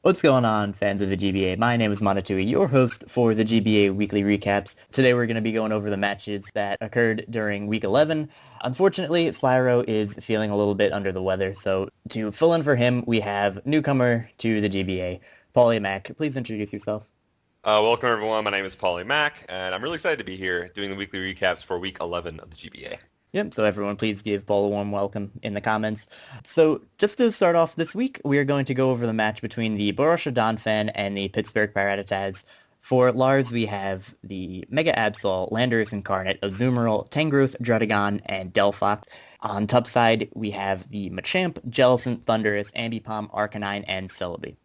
What's going on, fans of the GBA? My name is Monotui, your host for the GBA Weekly Recaps. Today we're going to be going over the matches that occurred during Week 11. Unfortunately, Slyro is feeling a little bit under the weather, so to fill in for him, we have newcomer to the GBA, Paulie Mack. Please introduce yourself. Welcome everyone. My name is Paulie Mack, and I'm really excited to be here doing the weekly recaps for Week 11 of the GBA. Yep, so everyone please give Paul a warm welcome in the comments. So just to start off this week, we are going to go over the match between the Borussia Donphan and the Pittsburgh Piratas. For Lars, we have the Mega Absol, Landorus Incarnate, Azumarill, Tangrowth, Druddigon, and Delphox. On top side, we have the Machamp, Jellicent, Thundurus, Ambipom, Arcanine, and Celebi.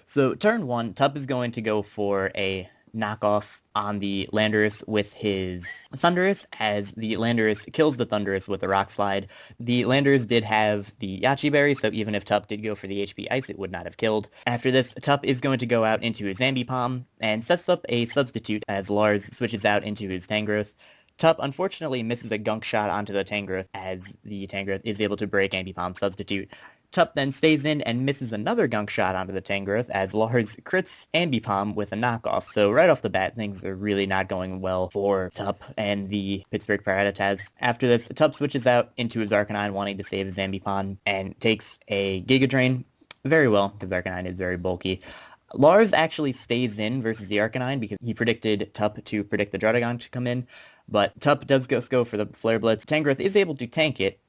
So turn one, Tup is going to go for a knockoff on the Landorus with his Thundurus, as the Landorus kills the Thundurus with a Rock Slide. The Landorus did have the Yachi Berry, so even if Tup did go for the HP Ice, it would not have killed. After this, Tup is going to go out into his Ambipom and sets up a substitute as Lars switches out into his Tangrowth. Tup unfortunately misses a gunk shot onto the Tangrowth as the Tangrowth is able to break Ambipom substitute. Tup then stays in and misses another gunk shot onto the Tangrowth as Lars crits Ambipom with a knockoff. So right off the bat, things are really not going well for Tup and the Pittsburgh Piratas. After this, Tup switches out into his Arcanine, wanting to save his Ambipom, and takes a Giga Drain very well, because Arcanine is very bulky. Lars actually stays in versus the Arcanine because he predicted Tup to predict the Druddigon to come in, but Tup does go for the Flare Blitz. Tangrowth is able to tank it,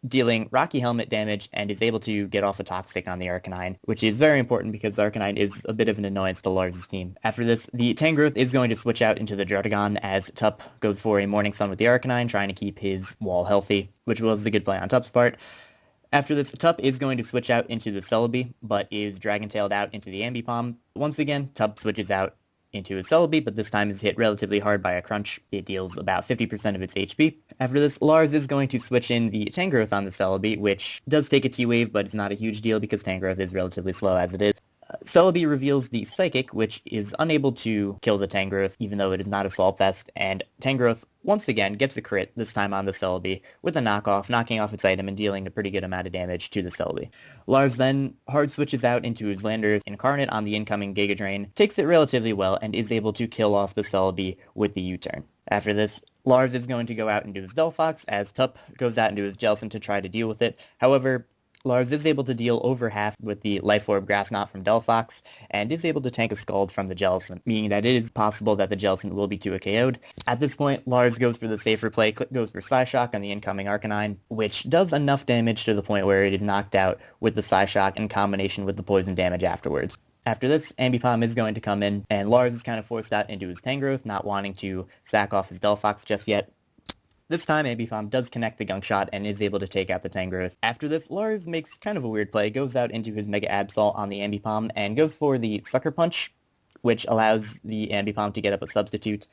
dealing Rocky Helmet damage, and is able to get off a Toxic on the Arcanine, which is very important because Arcanine is a bit of an annoyance to Lars' team. After this, the Tangrowth is going to switch out into the Druddigon as Tup goes for a Morning Sun with the Arcanine, trying to keep his wall healthy, which was a good play on Tup's part. After this, Tup is going to switch out into the Celebi, but is Dragon-tailed out into the Ambipom. Once again, Tup switches out into his Celebi, but this time is hit relatively hard by a Crunch. It deals about 50% of its HP. After this, Lars is going to switch in the Tangrowth on the Celebi, which does take a T-Wave, but it's not a huge deal because Tangrowth is relatively slow as it is. Celebi reveals the Psychic, which is unable to kill the Tangrowth, even though it is not Assault Vest, and Tangrowth once again gets a crit, this time on the Celebi, with a knockoff, knocking off its item and dealing a pretty good amount of damage to the Celebi. Lars then hard switches out into his Landorus Incarnate on the incoming Giga Drain, takes it relatively well, and is able to kill off the Celebi with the U-turn. After this, Lars is going to go out into his Delphox, as Tup goes out into his Jellicent to try to deal with it. However, Lars is able to deal over half with the Life Orb Grass Knot from Delphox, and is able to tank a Scald from the Jellicent, meaning that it is possible that the Jellicent will be 2 KO'd. At this point, Lars goes for the safer play, goes for Psyshock on the incoming Arcanine, which does enough damage to the point where it is knocked out with the Psyshock in combination with the poison damage afterwards. After this, Ambipom is going to come in, and Lars is kind of forced out into his Tangrowth, not wanting to sack off his Delphox just yet. This time, Ambipom does connect the Gunk Shot and is able to take out the Tangrowth. After this, Lars makes kind of a weird play, goes out into his Mega Absol on the Ambipom, and goes for the Sucker Punch, which allows the Ambipom to get up a substitute.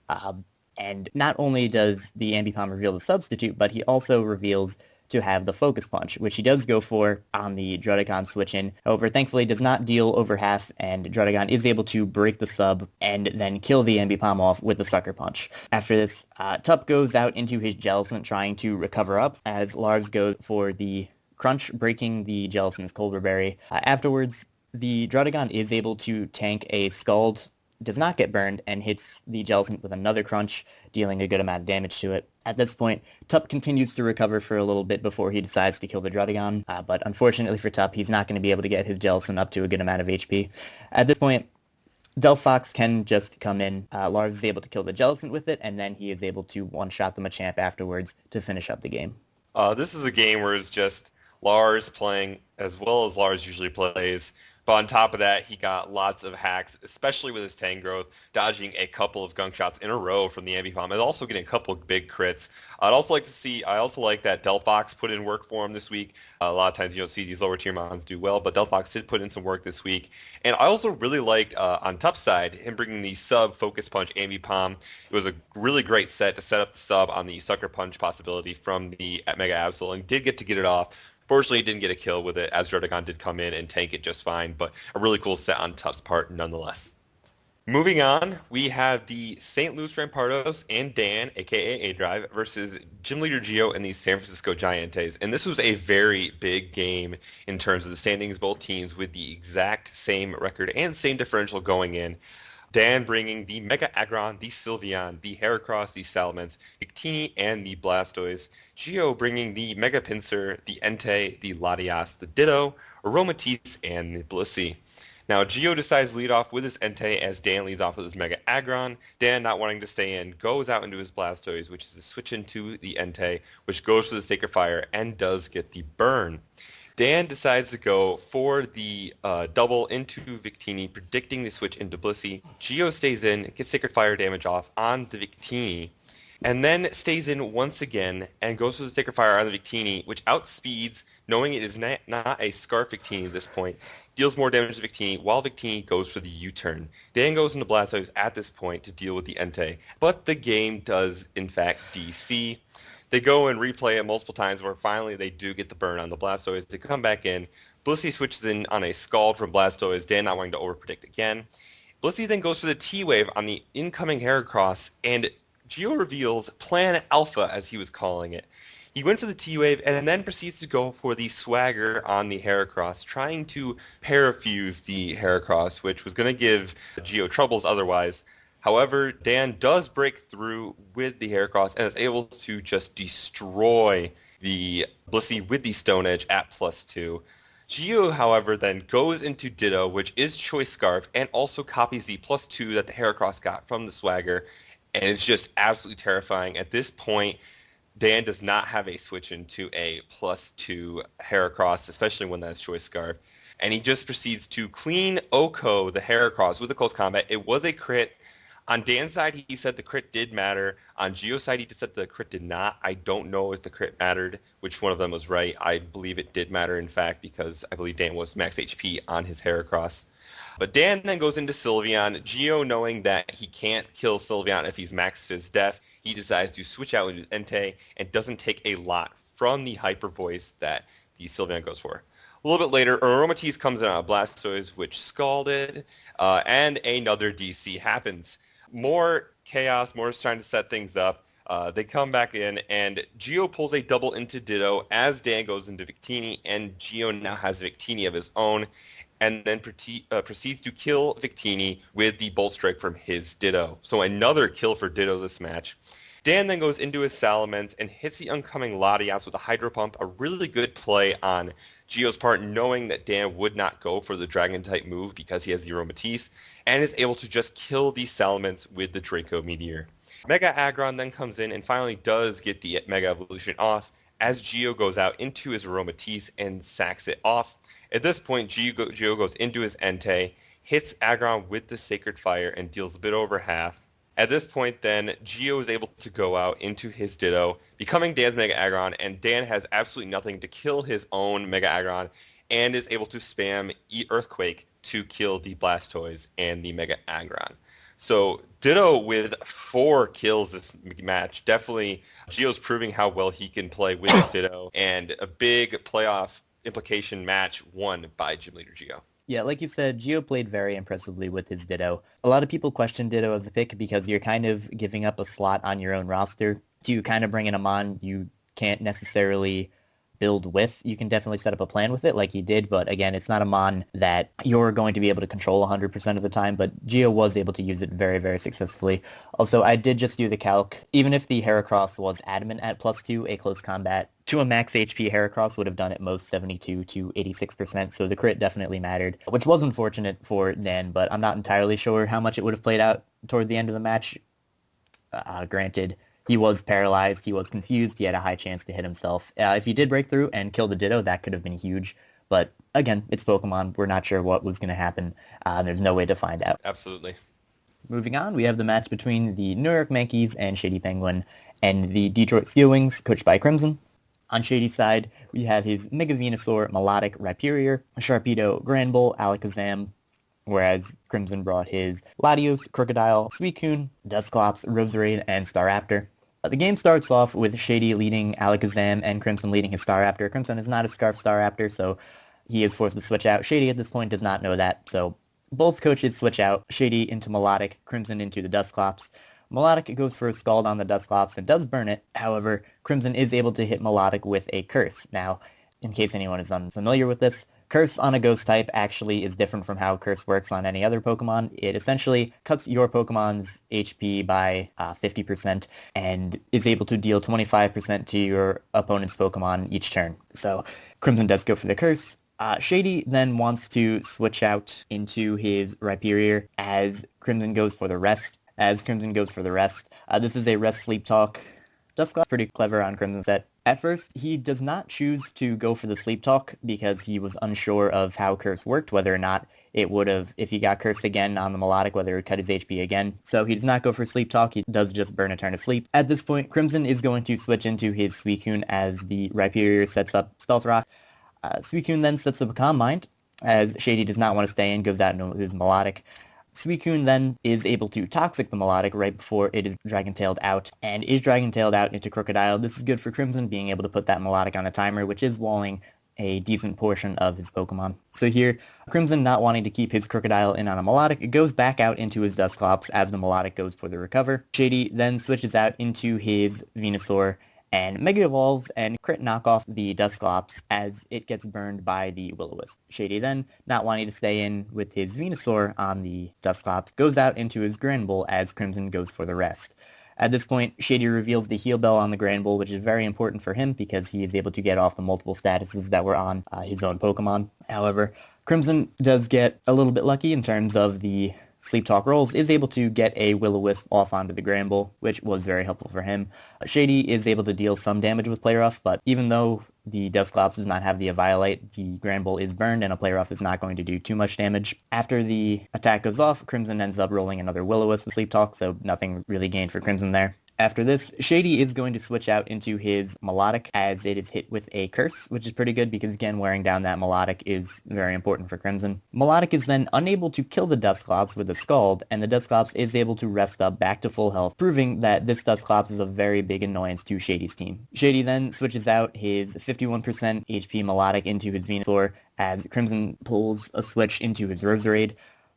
And not only does the Ambipom reveal the substitute, but he also reveals to have the Focus Punch, which he does go for on the Druddigon switch-in. However, thankfully does not deal over half, and Druddigon is able to break the sub and then kill the Ambipom off with the Sucker Punch. After this, Tup goes out into his Jellicent trying to recover up, as Lars goes for the Crunch, breaking the Jellicent's Colbur Berry. Afterwards, the Druddigon is able to tank a Scald, does not get burned, and hits the Jellicent with another Crunch, dealing a good amount of damage to it. At this point, Tup continues to recover for a little bit before he decides to kill the Druddigon, but unfortunately for Tup, he's not going to be able to get his Jellicent up to a good amount of HP. At this point, Delphox can just come in. Lars is able to kill the Jellicent with it, and then he is able to one-shot the Machamp afterwards to finish up the game. This is a game where it's just Lars playing as well as Lars usually plays. But on top of that, he got lots of hacks, especially with his Tangrowth, dodging a couple of gunk shots in a row from the Ambipom, and also getting a couple of big crits. I also like that Delphox put in work for him this week. A lot of times you don't see these lower tier mons do well, but Delphox did put in some work this week. And I also really liked, on Tup's side, him bringing the sub Focus Punch Ambipom. It was a really great set to set up the sub on the Sucker Punch possibility from the Mega Absol, and did get it off. Fortunately, he didn't get a kill with it, as Druddigon did come in and tank it just fine, but a really cool set on Tup's part nonetheless. Moving on, we have the St. Louis Rampardos and Dan, aka A-Drive, versus Gym Leader Gio and the San Francisco Giants. And this was a very big game in terms of the standings, both teams with the exact same record and same differential going in. Dan bringing the Mega Aggron, the Sylveon, the Heracross, the Salamence, Victini, and the Blastoise. Gio bringing the Mega Pinsir, the Entei, the Latias, the Ditto, Aromatisse, and the Blissey. Now, Gio decides to lead off with his Entei as Dan leads off with his Mega Aggron. Dan, not wanting to stay in, goes out into his Blastoise, which is to switch into the Entei, which goes for the Sacred Fire and does get the burn. Dan decides to go for the double into Victini, predicting the switch into Blissey. Gio stays in, gets Sacred Fire damage off on the Victini, and then stays in once again and goes for the Sacred Fire on the Victini, which outspeeds, knowing it is not a Scarf Victini at this point, deals more damage to Victini, while Victini goes for the U-turn. Dan goes into Blastoise at this point to deal with the Entei, but the game does, in fact, DC. They go and replay it multiple times where finally they do get the burn on the Blastoise. They come back in. Blissey switches in on a Scald from Blastoise, Dan not wanting to overpredict again. Blissey then goes for the T-Wave on the incoming Heracross, and Gio reveals Plan Alpha, as he was calling it. He went for the T-Wave and then proceeds to go for the Swagger on the Heracross, trying to parafuse the Heracross, which was going to give Gio troubles otherwise. However, Dan does break through with the Heracross and is able to just destroy the Blissey with the Stone Edge at +2. Gio, however, then goes into Ditto, which is Choice Scarf, and also copies the +2 that the Heracross got from the Swagger, and it's just absolutely terrifying. At this point, Dan does not have a switch into a +2 Heracross, especially when that's Choice Scarf. And he just proceeds to clean Oko, the Heracross, with a close combat. It was a crit. On Dan's side, he said the crit did matter. On Gio's side, he said the crit did not. I don't know if the crit mattered, which one of them was right. I believe it did matter, in fact, because I believe Dan was max HP on his Heracross. But Dan then goes into Sylveon. Gio, knowing that he can't kill Sylveon if he's max Fizz Def, he decides to switch out into Entei and doesn't take a lot from the Hyper Voice that the Sylveon goes for. A little bit later, Aromatisse comes in on a Blastoise, which scalded, and another DC happens. More chaos, more trying to set things up. They come back in, and Gio pulls a double into Ditto as Dan goes into Victini, and Gio now has Victini of his own, and then proceeds to kill Victini with the Bolt Strike from his Ditto. So another kill for Ditto this match. Dan then goes into his Salamence and hits the oncoming Latias with a Hydro Pump, a really good play on Gio's part, knowing that Dan would not go for the Dragon-type move because he has the Aromatisse, and is able to just kill the Salamence with the Draco Meteor. Mega Aggron then comes in and finally does get the Mega Evolution off as Gio goes out into his Aromatisse and sacks it off. At this point, Gio goes into his Entei, hits Aggron with the Sacred Fire, and deals a bit over half. At this point, then, Gio is able to go out into his Ditto, becoming Dan's Mega Aggron, and Dan has absolutely nothing to kill his own Mega Aggron, and is able to spam Earthquake to kill the Blastoise and the Mega Aggron. So Ditto with 4 kills this match. Definitely, Gio's proving how well he can play with his Ditto, and a big playoff implication match won by Gym Leader Gio. Yeah, like you said, Gio played very impressively with his Ditto. A lot of people question Ditto as a pick because you're kind of giving up a slot on your own roster to kind of bring in a mon you can't necessarily build with. You can definitely set up a plan with it like he did, but again, it's not a mon that you're going to be able to control 100% of the time, but Gio was able to use it very, very successfully. Also, I did just do the calc. Even if the Heracross was adamant at +2, a close combat to a max HP Heracross would have done at most 72 to 86%, so the crit definitely mattered, which was unfortunate for Dan, but I'm not entirely sure how much it would have played out toward the end of the match. Granted, he was paralyzed, he was confused, he had a high chance to hit himself. If he did break through and kill the Ditto, that could have been huge. But again, it's Pokemon. We're not sure what was going to happen. There's no way to find out. Absolutely. Moving on, we have the match between the New York Yankees and Shady Penguin and the Detroit Steel Wings, coached by Crimson. On Shady's side, we have his Mega Venusaur, Melodic, Rhyperior, Sharpedo, Granbull, Alakazam, whereas Crimson brought his Latios, Crocodile, Suicune, Dusclops, Roserade, and Staraptor. The game starts off with Shady leading Alakazam and Crimson leading his Staraptor. Crimson is not a Scarf Staraptor, so he is forced to switch out. Shady at this point does not know that, so Both coaches switch out, Shady into Melodic, Crimson into the Dusclops. Melodic goes for a Scald on the Dusclops and does burn it. However, Crimson is able to hit Melodic with a Curse. Now, in case anyone is unfamiliar with this, Curse on a Ghost type actually is different from how Curse works on any other Pokemon. It essentially cuts your Pokemon's HP by 50% and is able to deal 25% to your opponent's Pokemon each turn. So Crimson does go for the Curse. Shady then wants to switch out into his Rhyperior as Crimson goes for the Rest. This is a Rest Sleep Talk. Dusclops pretty clever on Crimson's set. At first, he does not choose to go for the Sleep Talk because he was unsure of how Curse worked, whether or not it would have, if he got Cursed again on the Melodic, whether it would cut his HP again. So he does not go for Sleep Talk, he does just burn a turn of sleep. At this point, Crimson is going to switch into his Suicune as the Rhyperior sets up Stealth Rock. Suicune then sets up a Calm Mind, as Shady does not want to stay in, goes out into his Melodic. Suicune then is able to Toxic the Melodic right before it is Dragon-tailed out, and is Dragon-tailed out into Crocodile. This is good for Crimson, being able to put that Melodic on a timer, which is walling a decent portion of his Pokemon. So here, Crimson, not wanting to keep his Crocodile in on a Melodic, goes back out into his Dusclops as the Melodic goes for the Recover. Shady then switches out into his Venusaur, and Mega Evolves and crit knock off the Dusclops as it gets burned by the Will-O-Wisp. Shady then, not wanting to stay in with his Venusaur on the Dusclops, goes out into his Granbull as Crimson goes for the Rest. At this point, Shady reveals the Heal Bell on the Granbull, which is very important for him because he is able to get off the multiple statuses that were on his own Pokemon. However, Crimson does get a little bit lucky in terms of the Sleep Talk rolls, is able to get a Will-O-Wisp off onto the Granbull, which was very helpful for him. Shady is able to deal some damage with Play Rough, but even though the Dusclops does not have the Eviolite, the Granbull is burned and a Play Rough is not going to do too much damage. After the attack goes off, Crimson ends up rolling another Will-O-Wisp with Sleep Talk, so nothing really gained for Crimson there. After this, Shady is going to switch out into his Melodic as it is hit with a Curse, which is pretty good because, again, wearing down that Melodic is very important for Crimson. Melodic is then unable to kill the Dusclops with a Scald, and the Dusclops is able to rest up back to full health, proving that this Dusclops is a very big annoyance to Shady's team. Shady then switches out his 51% HP Melodic into his Venusaur as Crimson pulls a switch into his Roserade.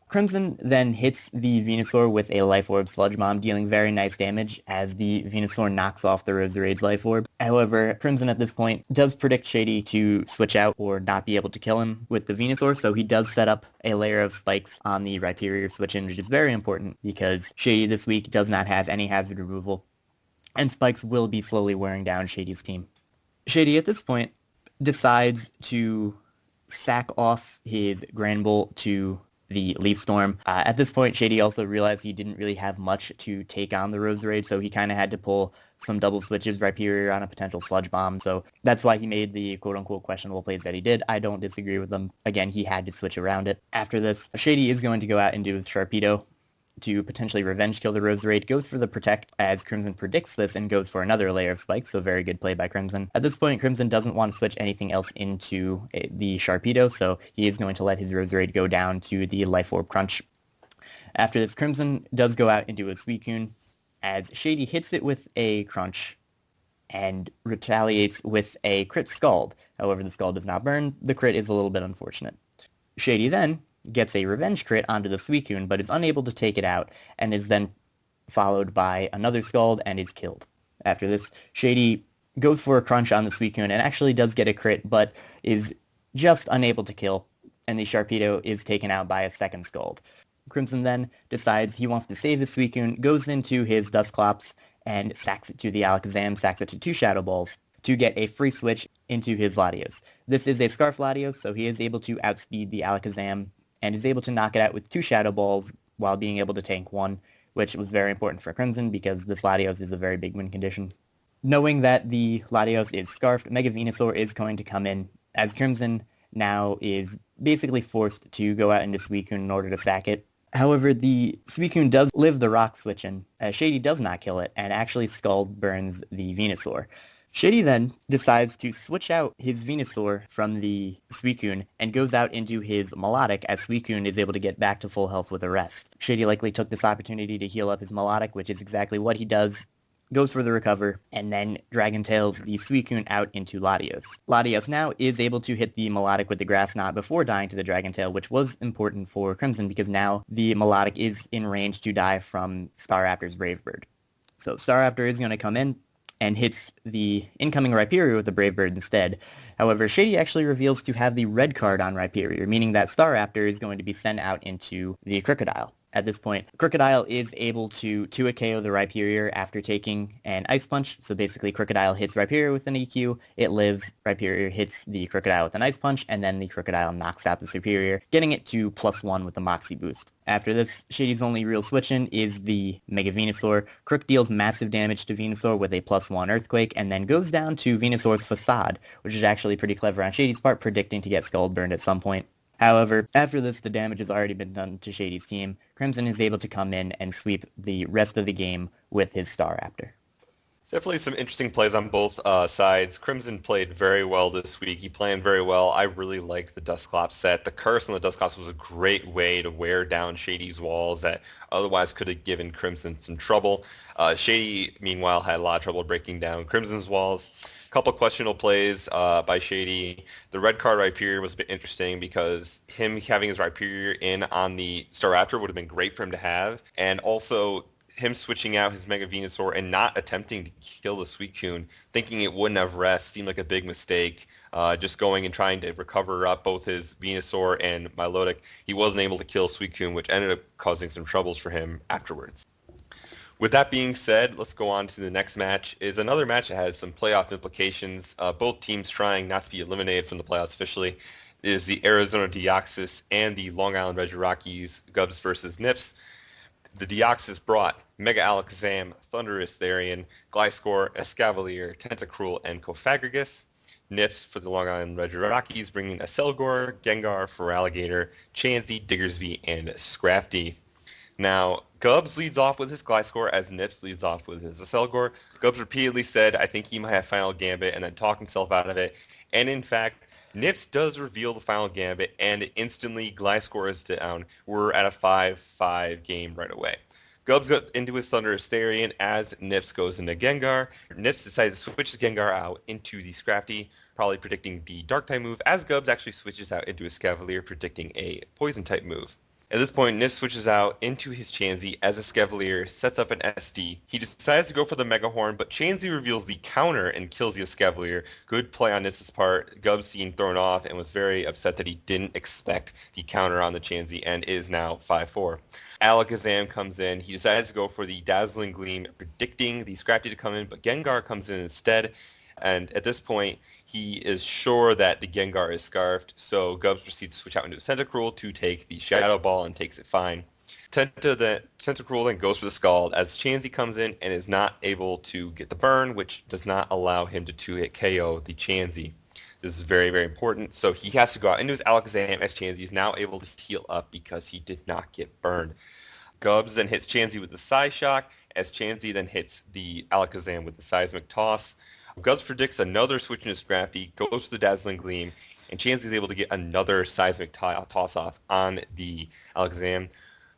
Crimson then hits the Venusaur with a Life Orb Sludge Bomb, dealing very nice damage as the Venusaur knocks off the Roserade's Life Orb. However, Crimson at this point does predict Shady to switch out or not be able to kill him with the Venusaur, so he does set up a layer of spikes on the Rhyperior switch-in, which is very important because Shady this week does not have any hazard removal, and spikes will be slowly wearing down Shady's team. Shady at this point decides to sack off his Granbull to the Leaf Storm. At this point, Shady also realized he didn't really have much to take on the Roserade, so he kind of had to pull some double switches, Rhyperior on a potential Sludge Bomb, so that's why he made the quote-unquote questionable plays that he did. I don't disagree with them. Again, he had to switch around it. After this, Shady is going to go out and do his Sharpedo to potentially revenge kill the Roserade, goes for the Protect as Crimson predicts this and goes for another layer of spikes, so very good play by Crimson. At this point, Crimson doesn't want to switch anything else into the Sharpedo, so he is going to let his Roserade go down to the Life Orb Crunch. After this, Crimson does go out into a Suicune as Shady hits it with a Crunch and retaliates with a crit Scald. However, the Scald does not burn. The crit is a little bit unfortunate. Shady then gets a revenge crit onto the Suicune, but is unable to take it out, and is then followed by another Scald and is killed. After this, Shady goes for a Crunch on the Suicune and actually does get a crit, but is just unable to kill, and the Sharpedo is taken out by a second Scald. Crimson then decides he wants to save the Suicune, goes into his Dusclops, and sacks it to the Alakazam, sacks it to 2 Shadow Balls to get a free switch into his Latios. This is a Scarf Latios, so he is able to outspeed the Alakazam and is able to knock it out with 2 Shadow Balls while being able to tank 1, which was very important for Crimson because this Latios is a very big win condition. Knowing that the Latios is Scarfed, Mega Venusaur is going to come in as Crimson now is basically forced to go out into Suicune in order to sack it. However, the Suicune does live the Rock Switch-in, as Shady does not kill it, and actually Scald burns the Venusaur. Shady then decides to switch out his Venusaur from the Suicune and goes out into his Melodic as Suicune is able to get back to full health with a Rest. Shady likely took this opportunity to heal up his Melodic, which is exactly what he does, goes for the recover, and then Dragon Tails the Suicune out into Latios. Latios now is able to hit the Melodic with the Grass Knot before dying to the Dragon Tail, which was important for Crimson because now the Melodic is in range to die from Staraptor's Brave Bird. So Staraptor is going to come in and hits the incoming Rhyperior with the Brave Bird instead. However, Shady actually reveals to have the red card on Rhyperior, meaning that Staraptor is going to be sent out into the Crocodile. At this point, Crocodile is able to 2-hit KO the Rhyperior after taking an Ice Punch. So basically, Crocodile hits Rhyperior with an EQ, it lives, Rhyperior hits the Crocodile with an Ice Punch, and then the Crocodile knocks out the Superior, getting it to +1 with the Moxie boost. After this, Shady's only real switch-in is the Mega Venusaur. Crook deals massive damage to Venusaur with a +1 Earthquake, and then goes down to Venusaur's Facade, which is actually pretty clever on Shady's part, predicting to get Skull Burned at some point. However, after this, the damage has already been done to Shady's team. Crimson is able to come in and sweep the rest of the game with his Staraptor. Definitely some interesting plays on both sides. Crimson played very well this week. He planned very well. I really liked the Dusclops set. The curse on the Dusclops was a great way to wear down Shady's walls that otherwise could have given Crimson some trouble. Shady, meanwhile, had a lot of trouble breaking down Crimson's walls. A couple questionable plays by Shady. The red card Rhyperior was a bit interesting because him having his Rhyperior in on the Staraptor would have been great for him to have. And also him switching out his Mega Venusaur and not attempting to kill the Suicune, thinking it wouldn't have rest, seemed like a big mistake. Just going and trying to recover up both his Venusaur and Milotic, he wasn't able to kill Suicune, which ended up causing some troubles for him afterwards. With that being said, let's go on to the next match. Is another match that has some playoff implications. Both teams trying not to be eliminated from the playoffs officially. It is the Arizona Deoxys and the Long Island Regirockis, Gubs versus Nips. The Deoxys brought Mega Alakazam, Thundurus, Therian, Gliscor, Escavalier, Tentacruel, and Cofagrigus. Nips for the Long Island Regirockis bringing Acelgor, Gengar, Feraligatr, Chansey, Diggersby, and Scrafty. Now, Gubs leads off with his Gliscor as Nips leads off with his Acelgor. Gubs repeatedly said, I think he might have Final Gambit, and then talked himself out of it. And in fact, Nips does reveal the Final Gambit, and instantly Gliscor is down. We're at a 5-5 game right away. Gubs goes into his Thundurus Therian as Nips goes into Gengar. Nips decides to switch his Gengar out into the Scrafty, probably predicting the Dark-type move, as Gubs actually switches out into his Escavalier, predicting a Poison-type move. At this point, Nips switches out into his Chansey as Escavalier sets up an SD. He decides to go for the Mega Horn, but Chansey reveals the counter and kills the Escavalier. Good play on Nips' part. Gubs seemed thrown off and was very upset that he didn't expect the counter on the Chansey and is now 5-4. Alakazam comes in. He decides to go for the Dazzling Gleam, predicting the Scrafty to come in, but Gengar comes in instead. And at this point, he is sure that the Gengar is scarfed, so Gubs proceeds to switch out into a Tentacruel to take the Shadow Ball and takes it fine. Tentacruel then goes for the Scald as Chansey comes in and is not able to get the burn, which does not allow him to 2-hit KO the Chansey. This is very, very important, so he has to go out into his Alakazam as Chansey is now able to heal up because he did not get burned. Gubs then hits Chansey with the Psyshock as Chansey then hits the Alakazam with the Seismic Toss. Gubs predicts another switch into Scrafty, goes for the Dazzling Gleam, and Chansey is able to get another Seismic Toss-off on the Alakazam.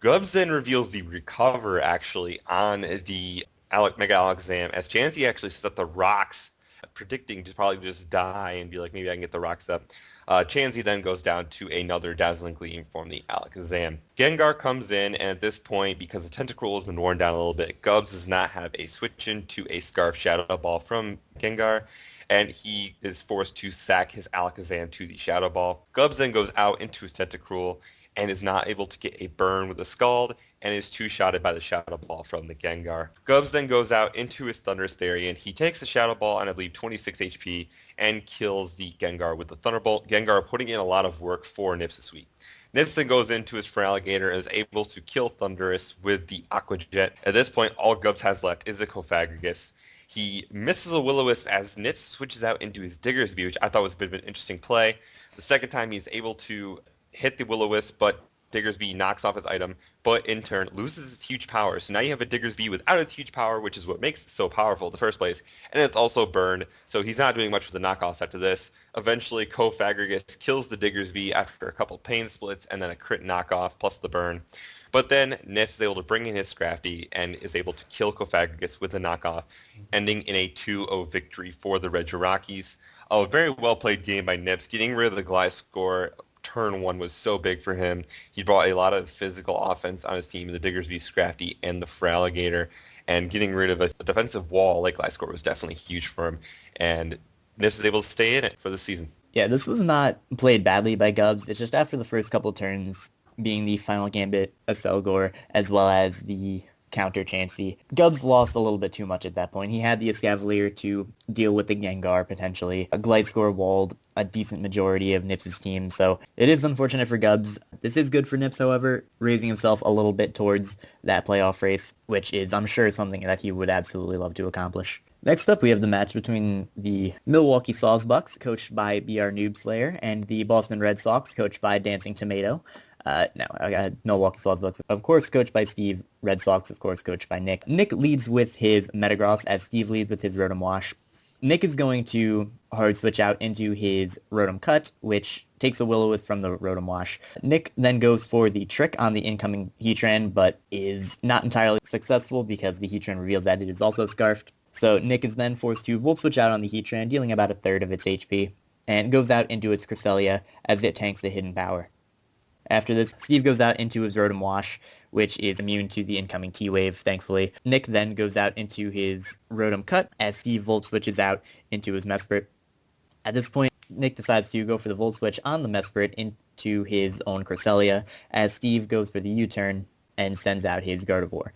Gubs then reveals the Recover, actually, on the Mega Alakazam, as Chansey actually sets up the rocks, predicting to probably just die and be like, maybe I can get the rocks up. Chansey then goes down to another Dazzling Gleam from the Alakazam. Gengar comes in, and at this point, because the Tentacruel has been worn down a little bit, Gubs does not have a switch into a Scarf Shadow Ball from Gengar, and he is forced to sack his Alakazam to the Shadow Ball. Gubs then goes out into his Tentacruel and is not able to get a burn with a Scald, and is two-shotted by the Shadow Ball from the Gengar. Gubs then goes out into his Thundurus Therian. He takes the Shadow Ball on, I believe, 26 HP, and kills the Gengar with the Thunderbolt. Gengar putting in a lot of work for Nips this week. Nips then goes into his Feraligatr and is able to kill Thundurus with the Aqua Jet. At this point, all Gubs has left is the Cofagrigus. He misses a Will-O-Wisp as Nips switches out into his Diggersby, which I thought was a bit of an interesting play. The second time he's able to hit the Will-O-Wisp, but Diggersby knocks off his item, but in turn loses its huge power. So now you have a Diggersby without its huge power, which is what makes it so powerful in the first place. And it's also burned, so he's not doing much with the knockoffs after this. Eventually, Kofagrigus kills the Diggersby after a couple pain splits and then a crit knockoff plus the burn. But then Nips is able to bring in his Scrafty and is able to kill Kofagrigus with a knockoff, ending in a 2-0 victory for the Red Rockies. A very well played game by Nips. Getting rid of the Gliscor turn one was so big for him. He brought a lot of physical offense on his team, the Diggersby, Scrafty, and the Feraligatr. And getting rid of a defensive wall like Gliscor was definitely huge for him. And Nips is able to stay in it for the season. Yeah, this was not played badly by Gubs. It's just after the first couple turns, being the final gambit of Selgor, as well as the counter Chansey, Gubs lost a little bit too much at that point. He had the Escavalier to deal with the Gengar, potentially. A Gliscor walled a decent majority of Nips' team, so it is unfortunate for Gubs. This is good for Nips, however, raising himself a little bit towards that playoff race, which is, I'm sure, something that he would absolutely love to accomplish. Next up, we have the match between the Milwaukee Sawsbucks, coached by BR Noobslayer, and the Boston Red Sox, coached by Dancing Tomato. No, I got Milwaukee Sawsbucks, of course, coached by Steve. Red Sox, of course, coached by Nick. Nick leads with his Metagross, as Steve leads with his Rotom Wash. Nick is going to hard switch out into his Rotom Cut, which takes the Will-O-Wisp from the Rotom Wash. Nick then goes for the Trick on the incoming Heatran, but is not entirely successful because the Heatran reveals that it is also Scarfed. So Nick is then forced to Volt Switch out on the Heatran, dealing about a third of its HP, and goes out into its Cresselia as it tanks the hidden power. After this, Steve goes out into his Rotom Wash, which is immune to the incoming T-Wave, thankfully. Nick then goes out into his Rotom Cut as Steve Volt Switches out into his Mesprit. At this point, Nick decides to go for the Volt Switch on the Mesprit into his own Cresselia as Steve goes for the U-turn and sends out his Gardevoir.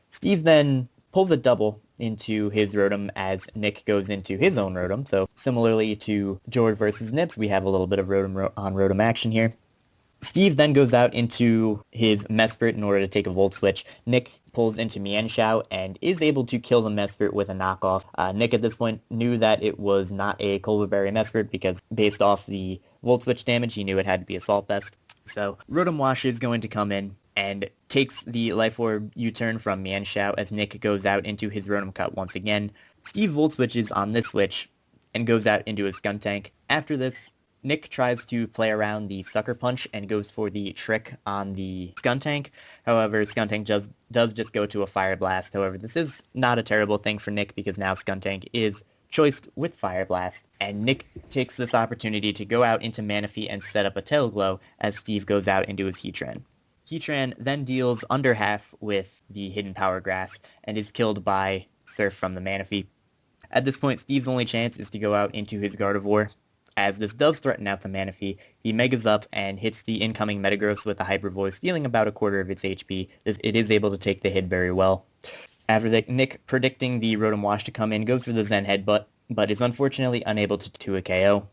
Steve then pulls a double into his Rotom as Nick goes into his own Rotom. So similarly to George versus Nips, we have a little bit of Rotom on Rotom action here. Steve then goes out into his Mesprit in order to take a Volt Switch. Nick pulls into Mienshao and is able to kill the Mesprit with a knockoff. Nick at this point knew that it was not a Colbur Berry Mesprit because based off the Volt Switch damage, he knew it had to be Assault Vest. So Rotom Wash is going to come in and takes the Life Orb U-turn from Mienshao as Nick goes out into his Rotom Cut once again. Steve Volt Switches on this switch and goes out into his Skuntank. After this, Nick tries to play around the Sucker Punch and goes for the Trick on the Skuntank. However, Skuntank does just go to a Fire Blast. However, this is not a terrible thing for Nick because now Skuntank is choiced with Fire Blast. And Nick takes this opportunity to go out into Manaphy and set up a Tail Glow as Steve goes out into his Heatran. Heatran then deals under half with the Hidden Power Grass and is killed by Surf from the Manaphy. At this point, Steve's only chance is to go out into his Gardevoir. As this does threaten out the Manaphy, he Megas up and hits the incoming Metagross with a Hyper Voice, dealing about a quarter of its HP. It is able to take the hit very well. After that, Nick, predicting the Rotom Wash to come in, goes for the Zen Headbutt, but is unfortunately unable to a KO.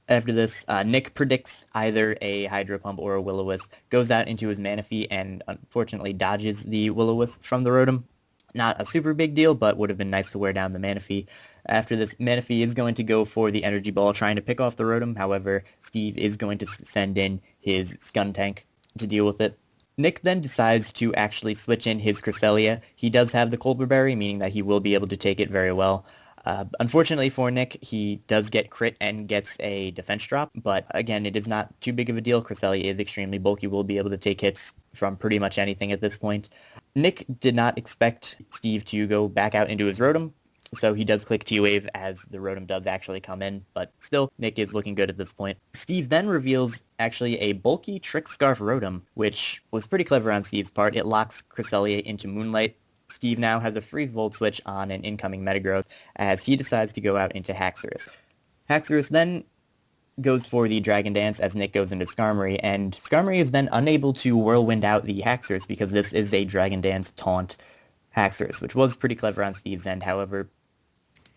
After this, Nick predicts either a Hydro Pump or a Will-O-Wisp, goes out into his Manaphy, and unfortunately dodges the Will-O-Wisp from the Rotom. Not a super big deal, but would have been nice to wear down the Manaphy. After this, Manaphy is going to go for the Energy Ball, trying to pick off the Rotom. However, Steve is going to send in his Skuntank to deal with it. Nick then decides to actually switch in his Cresselia. He does have the Colbur Berry, meaning that he will be able to take it very well. Unfortunately for Nick, he does get crit and gets a defense drop, but again, it is not too big of a deal. Cresselia is extremely bulky, will be able to take hits from pretty much anything at this point. Nick did not expect Steve to go back out into his Rotom, so he does click T-Wave as the Rotom does actually come in, but still, Nick is looking good at this point. Steve then reveals actually a bulky Trick Scarf Rotom, which was pretty clever on Steve's part. It locks Cresselia into Moonlight. Steve now has a Freeze Volt Switch on an incoming Metagross as he decides to go out into Haxorus. Haxorus then goes for the Dragon Dance as Nick goes into Skarmory, and Skarmory is then unable to Whirlwind out the Haxorus because this is a Dragon Dance taunt Haxorus, which was pretty clever on Steve's end. However,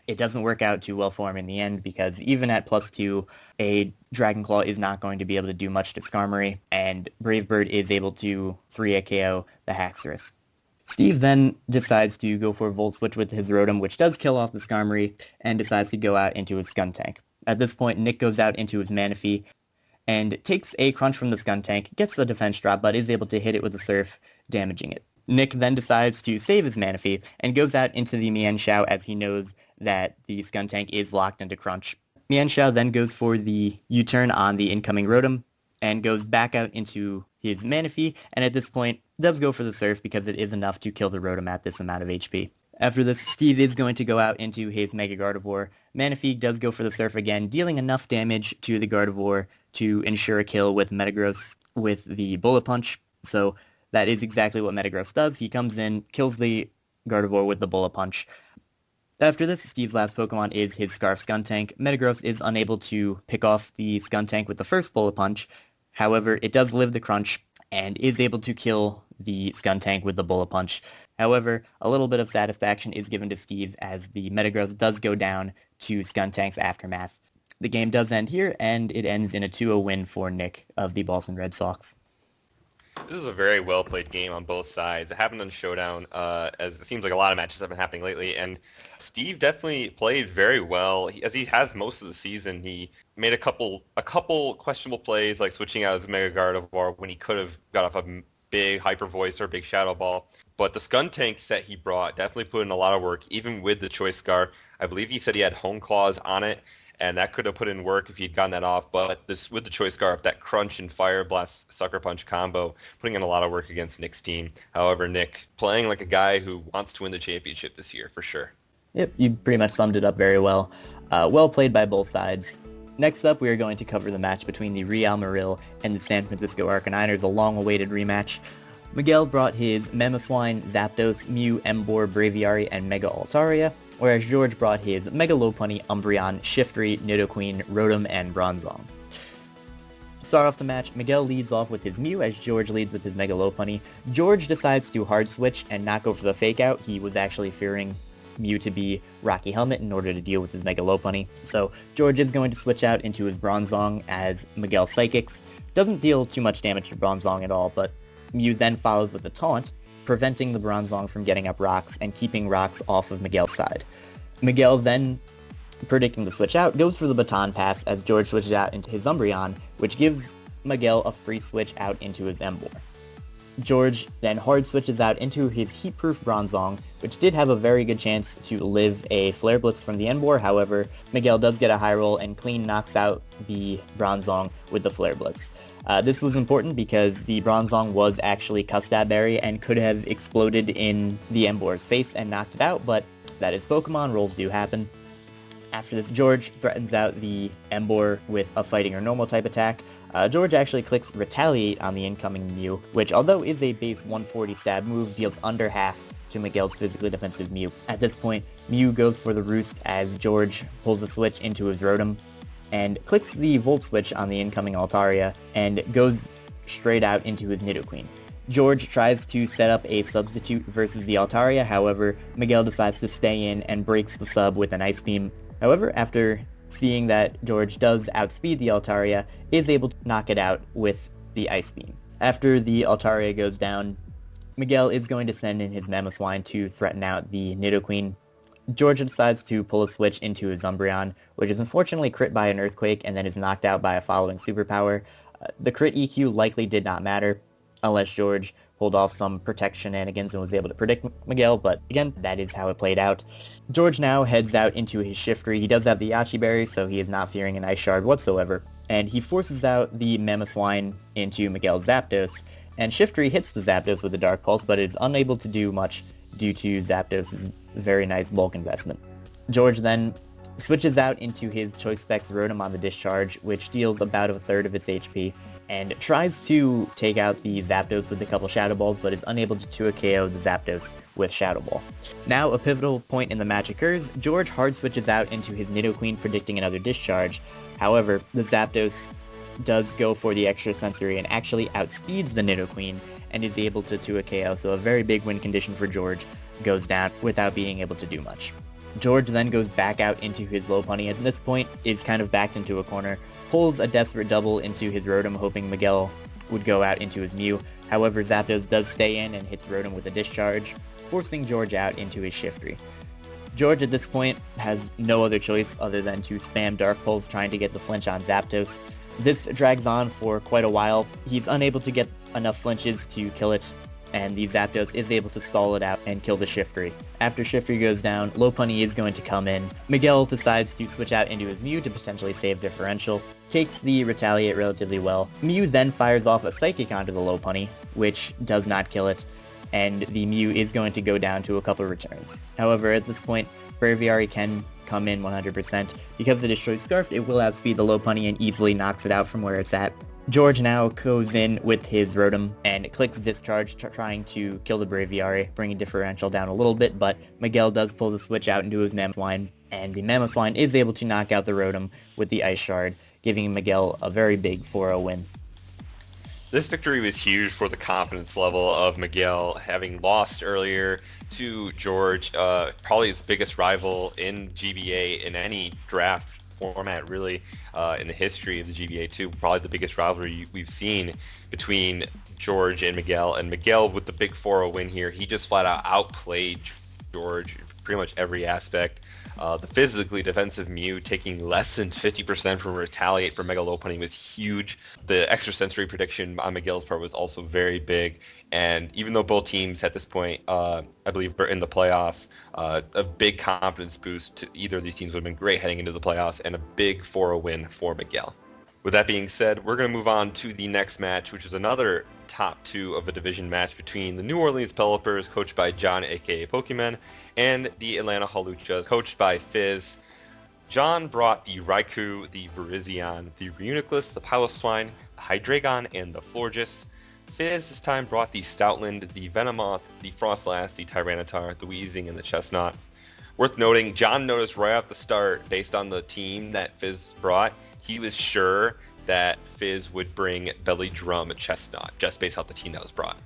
it doesn't work out too well for him in the end because even at +2, a Dragon Claw is not going to be able to do much to Skarmory, and Brave Bird is able to 3 KO the Haxorus. Steve then decides to go for a Volt Switch with his Rotom, which does kill off the Skarmory, and decides to go out into his Skuntank. At this point, Nick goes out into his Manaphy, and takes a crunch from the Skuntank, gets the defense drop, but is able to hit it with the Surf, damaging it. Nick then decides to save his Manaphy and goes out into the Mienshao as he knows that the Skuntank is locked into crunch. Mienshao then goes for the U-turn on the incoming Rotom and goes back out into his Manaphy, and at this point does go for the Surf because it is enough to kill the Rotom at this amount of HP. After this, Steve is going to go out into his Mega Gardevoir. Manaphy does go for the Surf again, dealing enough damage to the Gardevoir to ensure a kill with Metagross with the Bullet Punch. So that is exactly what Metagross does. He comes in, kills the Gardevoir with the Bullet Punch. After this, Steve's last Pokemon is his Scarf Skuntank. Metagross is unable to pick off the Skuntank with the first Bullet Punch. However, it does live the crunch and is able to kill the Skuntank with the Bullet Punch. However, a little bit of satisfaction is given to Steve as the Metagross does go down to Skuntank's Aftermath. The game does end here, and it ends in a 2-0 win for Nick of the Boston Red Sox. This is a very well-played game on both sides. It happened on Showdown, as it seems like a lot of matches have been happening lately, and Steve definitely played very well. As he has most of the season, he made a couple questionable plays, like switching out his Mega Gardevoir when he could have got off a big Hyper Voice or big Shadow Ball. But the Skuntank set he brought definitely put in a lot of work, even with the Choice Scar. I believe he said he had Home Claws on it, and that could have put in work if he'd gotten that off. But this with the Choice Scarf, that Crunch and Fire Blast Sucker Punch combo, putting in a lot of work against Nick's team. However, Nick playing like a guy who wants to win the championship this year, for sure. Yep, you pretty much summed it up very well. Well played by both sides. Next up, we are going to cover the match between the Real Marill and the San Francisco Arcaniners, a long-awaited rematch. Miguel brought his Mamoswine, Zapdos, Mew, Emboar, Braviary, and Mega Altaria, whereas George brought his Mega Lopunny, Umbreon, Shiftry, Nidoqueen, Rotom, and Bronzong. To start off the match, Miguel leads off with his Mew as George leads with his Mega Lopunny. George decides to hard switch and not go for the fake out. He was actually fearing Mew to be Rocky Helmet in order to deal with his Mega Lopunny. So George is going to switch out into his Bronzong as Miguel Psychics. Doesn't deal too much damage to Bronzong at all, but Mew then follows with a Taunt, preventing the Bronzong from getting up rocks and keeping rocks off of Miguel's side. Miguel then, predicting the switch out, goes for the Baton Pass as George switches out into his Umbreon, which gives Miguel a free switch out into his Emboar. George then hard switches out into his Heat-Proof Bronzong, which did have a very good chance to live a Flare Blitz from the Emboar. However, Miguel does get a high roll and clean knocks out the Bronzong with the Flare Blitz. This was important because the Bronzong was actually Custad Berry and could have exploded in the Emboar's face and knocked it out, but that is Pokemon, rolls do happen. After this, George threatens out the Emboar with a Fighting or Normal type attack. George actually clicks Retaliate on the incoming Mew, which although is a base 140 stab move, deals under half to Miguel's physically defensive Mew. At this point, Mew goes for the Roost as George pulls the switch into his Rotom, and clicks the Volt Switch on the incoming Altaria, and goes straight out into his Nidoqueen. George tries to set up a substitute versus the Altaria, however, Miguel decides to stay in and breaks the sub with an Ice Beam. However, after seeing that George does outspeed the Altaria, is able to knock it out with the Ice Beam. After the Altaria goes down, Miguel is going to send in his Mamoswine to threaten out the Nidoqueen. George decides to pull a switch into his Umbreon, which is unfortunately crit by an Earthquake and then is knocked out by a following Superpower. The crit EQ likely did not matter, unless George pulled off some protect shenanigans and was able to predict Miguel, but again, that is how it played out. George now heads out into his Shiftry. He does have the Yachi Berry, so he is not fearing an Ice Shard whatsoever, and he forces out the Mamoswine into Miguel's Zapdos, and Shiftry hits the Zapdos with a Dark Pulse, but is unable to do much due to Zapdos' very nice bulk investment. George then switches out into his Choice Specs Rotom on the Discharge, which deals about a third of its HP, and tries to take out the Zapdos with a couple Shadow Balls, but is unable to KO the Zapdos with Shadow Ball. Now a pivotal point in the match occurs. George hard switches out into his Nidoqueen, predicting another Discharge. However, the Zapdos does go for the extra sensory and actually outspeeds the Nidoqueen and is able to a KO, so a very big win condition for George goes down without being able to do much. George then goes back out into his Lopunny, and at this point is kind of backed into a corner, pulls a desperate double into his Rotom, hoping Miguel would go out into his Mew. However, Zapdos does stay in and hits Rotom with a Discharge, forcing George out into his Shiftry. George at this point has no other choice other than to spam Dark Pulse, trying to get the flinch on Zapdos. This drags on for quite a while. He's unable to get enough flinches to kill it, and the Zapdos is able to stall it out and kill the Shiftry. After Shiftry goes down, Lopunny is going to come in. Miguel decides to switch out into his Mew to potentially save differential, takes the Retaliate relatively well. Mew then fires off a Psychic onto the Lopunny, which does not kill it, and the Mew is going to go down to a couple returns. However, at this point, Braviary can come in 100%. Because it destroys Scarf, it will outspeed the Lopunny and easily knocks it out from where it's at. George now goes in with his Rotom and clicks Discharge, trying to kill the Braviary, bringing differential down a little bit, but Miguel does pull the switch out into his Mamoswine, and the Mamoswine is able to knock out the Rotom with the Ice Shard, giving Miguel a very big 4-0 win. This victory was huge for the confidence level of Miguel, having lost earlier to George, probably his biggest rival in GBA in any draft format, really, in the history of the GBA too. Probably the biggest rivalry we've seen between George and Miguel with the big 4-0 win here. He just flat out outplayed George in pretty much every aspect. The physically defensive Mew taking less than 50% from Retaliate for Mega Lopunny was huge. The extrasensory prediction on Miguel's part was also very big. And even though both teams at this point, I believe, are in the playoffs, a big confidence boost to either of these teams would have been great heading into the playoffs, and a big 4-0 win for Miguel. With that being said, we're going to move on to the next match, which is another top 2 of a division match between the New Orleans Pelipers, coached by John, aka Pokemon, and the Atlanta Hawluchas, coached by Fizz. John brought the Raikou, the Virizion, the Reuniclus, the Piloswine, the Hydreigon, and the Florges. Fizz this time brought the Stoutland, the Venomoth, the Frostlass, the Tyranitar, the Weezing, and the Chestnut. Worth noting, John noticed right off the start, based on the team that Fizz brought, he was sure that Fizz would bring Belly Drum Chestnut, just based off the team that was brought.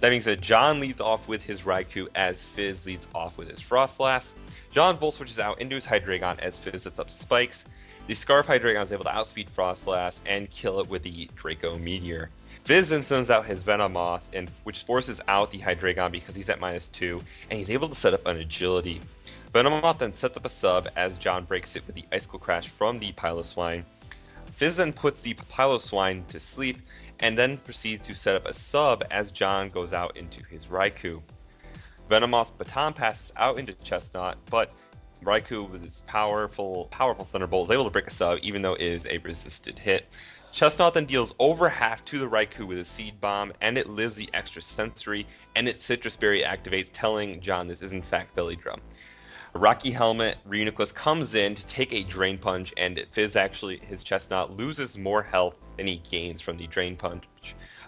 That being said, John leads off with his Raikou as Fizz leads off with his Frostlass. John Volt switches out into his Hydreigon as Fizz sets up spikes. The Scarf Hydreigon is able to outspeed Frostlass and kill it with the Draco Meteor. Fizz then sends out his Venomoth, which forces out the Hydreigon because he's at -2, and he's able to set up an Agility. Venomoth then sets up a sub as John breaks it with the Icicle Crash from the Piloswine. Fizz then puts the Piloswine to sleep, and then proceeds to set up a sub as John goes out into his Raikou. Venomoth baton passes out into Chestnut, but Raikou with its powerful Thunderbolt is able to break a sub even though it is a resisted hit. Chestnut then deals over half to the Raikou with a Seed Bomb, and it lives the extra sensory, and its Citrus Berry activates, telling John this is in fact Belly Drum. Rocky Helmet Reuniclus comes in to take a Drain Punch, and Fizz actually, his Chestnut, loses more health than he gains from the Drain Punch.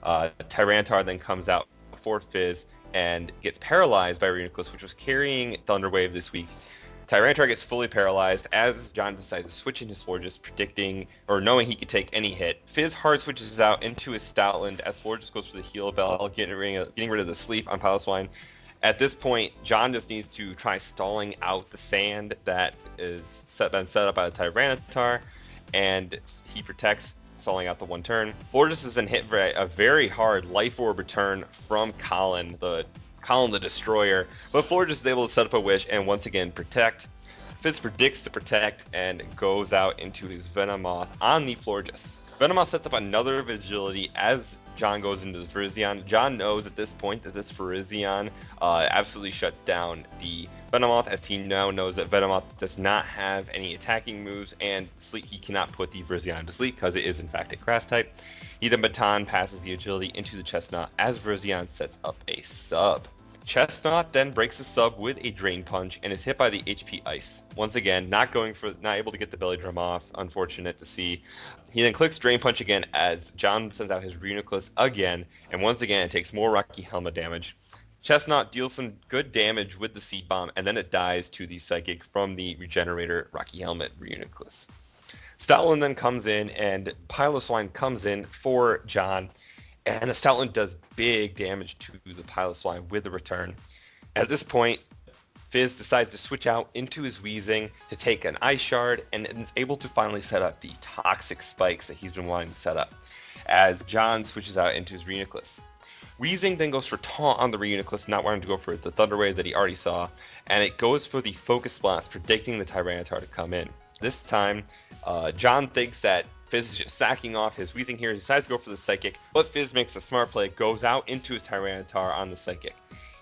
Tyranitar then comes out for Fizz and gets paralyzed by Reuniclus, which was carrying Thunder Wave this week. Tyranitar gets fully paralyzed as John decides to switch into Florges, predicting or knowing he could take any hit. Fizz hard switches out into his Stoutland as Florges goes for the Heal Bell, getting rid of the sleep on Piloswine. At this point, John just needs to try stalling out the sand that is been set up by the Tyranitar, and he protects, stalling out the one turn. Florges is then hit by a very hard Life Orb return from Colin the Destroyer, but Florges is able to set up a Wish and once again protect. Fizz predicts the protect and goes out into his Venomoth on the Florges. Venomoth sets up another Vigility as John goes into the Virizion. John knows at this point that this Virizion absolutely shuts down the Venomoth, as he now knows that Venomoth does not have any attacking moves, and he cannot put the Virizion to sleep because it is in fact a Grass type. He then Baton passes the Agility into the Chestnut as Virizion sets up a sub. Chestnut then breaks the sub with a Drain Punch and is hit by the HP Ice. Once again, not able to get the Belly Drum off. Unfortunate to see. He then clicks Drain Punch again as John sends out his Reuniclus again, and once again it takes more Rocky Helmet damage. Chestnut deals some good damage with the Seed Bomb, and then it dies to the Psychic from the Regenerator Rocky Helmet Reuniclus. Stoutland then comes in, and Piloswine comes in for John, and the Stoutland does big damage to the Piloswine with the return. At this point, Fizz decides to switch out into his Weezing to take an Ice Shard, and is able to finally set up the toxic spikes that he's been wanting to set up, as John switches out into his Reuniclus. Weezing then goes for Taunt on the Reuniclus, not wanting to go for the Thunder Wave that he already saw, and it goes for the Focus Blast, predicting the Tyranitar to come in. This time, John thinks that Fizz is just sacking off his Weezing here. He decides to go for the Psychic, but Fizz makes a smart play, goes out into his Tyranitar on the Psychic.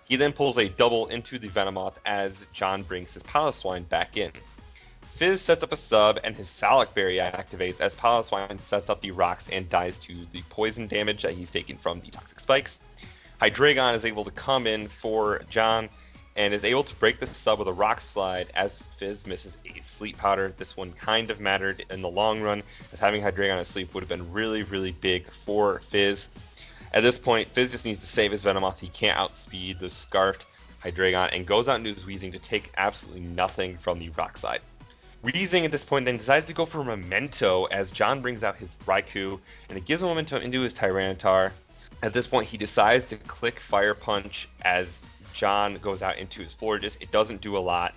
He then pulls a double into the Venomoth as John brings his Piloswine back in. Fizz sets up a sub and his Salac Berry activates as Piloswine sets up the rocks and dies to the poison damage that he's taken from the Toxic Spikes. Hydreigon is able to come in for John and is able to break the sub with a Rock Slide as Fizz misses a Sleep Powder. This one kind of mattered in the long run, as having Hydreigon asleep would have been really, really big for Fizz. At this point, Fizz just needs to save his Venomoth. He can't outspeed the Scarfed Hydreigon and goes out into his Weezing to take absolutely nothing from the Rock Slide. Weezing at this point then decides to go for Memento as John brings out his Raikou and it gives a Memento into his Tyranitar. At this point, he decides to click Fire Punch as John goes out into his Florges. It doesn't do a lot.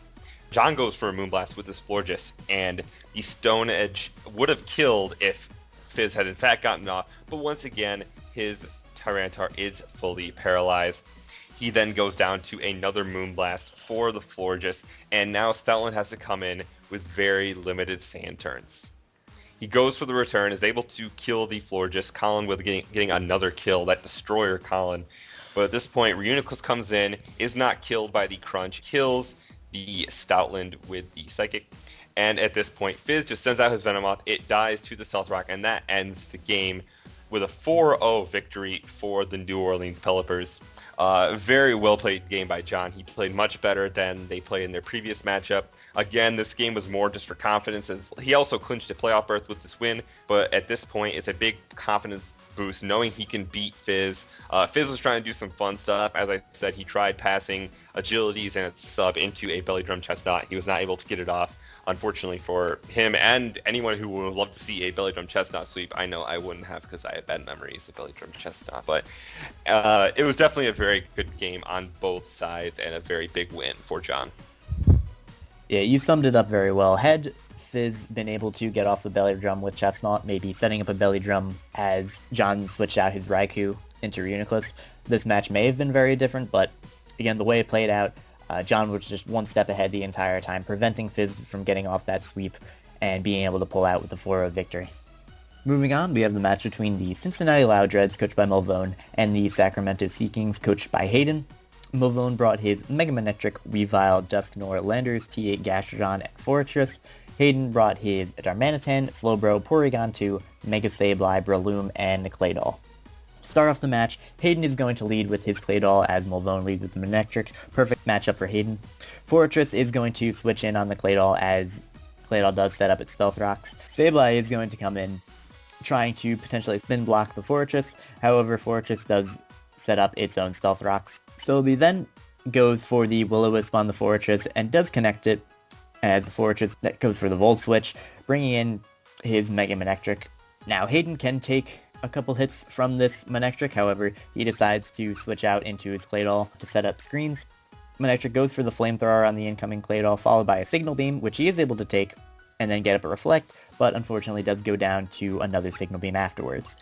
John goes for a Moonblast with his Florges, and the Stone Edge would have killed if Fizz had in fact gotten off, but once again, his Tyranitar is fully paralyzed. He then goes down to another Moonblast for the Florges, and now Stoutland has to come in with very limited sand turns. He goes for the return, is able to kill the Florges, Colin with getting another kill, that Destroyer Colin. But at this point, Reuniclus comes in, is not killed by the Crunch, kills the Stoutland with the Psychic. And at this point, Fizz just sends out his Venomoth, it dies to the Stealth Rock, and that ends the game with a 4-0 victory for the New Orleans Pelipers. Very well played game by John. He played much better than they played in their previous matchup. Again, this game was more just for confidence, as he also clinched a playoff berth with this win, but at this point, it's a big confidence boost knowing he can beat Fizz. Fizz was trying to do some fun stuff. As I said, he tried passing agilities and a sub into a Belly Drum Chestnut. He was not able to get it off. Unfortunately for him and anyone who would love to see a Belly Drum Chestnut sweep, I know I wouldn't have because I have bad memories of Belly Drum Chestnut. But it was definitely a very good game on both sides and a very big win for John. Yeah, you summed it up very well. Had Fizz been able to get off the Belly Drum with Chestnut, maybe setting up a Belly Drum as John switched out his Raikou into Reuniclus, this match may have been very different, but again, the way it played out, John was just one step ahead the entire time, preventing Fizz from getting off that sweep and being able to pull out with the 4-0 victory. Moving on, we have the match between the Cincinnati Loudreds, coached by Mulvone, and the Sacramento Sea Kings, coached by Hayden. Mulvone brought his Mega Manectric, Weavile, Dusknoir, Landers, T8 Gastrodon, and Fortress. Hayden brought his Darmanitan, Slowbro, Porygon 2, Mega Sableye, Breloom, and Claydol. Start off the match, Hayden is going to lead with his Claydol as Mulvone leads with the Manectric. Perfect matchup for Hayden. Fortress is going to switch in on the Claydol as Claydol does set up its Stealth Rocks. Sableye is going to come in trying to potentially spin block the Fortress. However, Fortress does set up its own Stealth Rocks. Sylvie then goes for the Will-O-Wisp on the Fortress and does connect it as the Fortress that goes for the Volt Switch, bringing in his Mega Manectric. Now, Hayden can take a couple hits from this Manectric, however, he decides to switch out into his Claydol to set up screens. Manectric goes for the Flamethrower on the incoming Claydol, followed by a Signal Beam, which he is able to take and then get up a Reflect, but unfortunately does go down to another Signal Beam afterwards.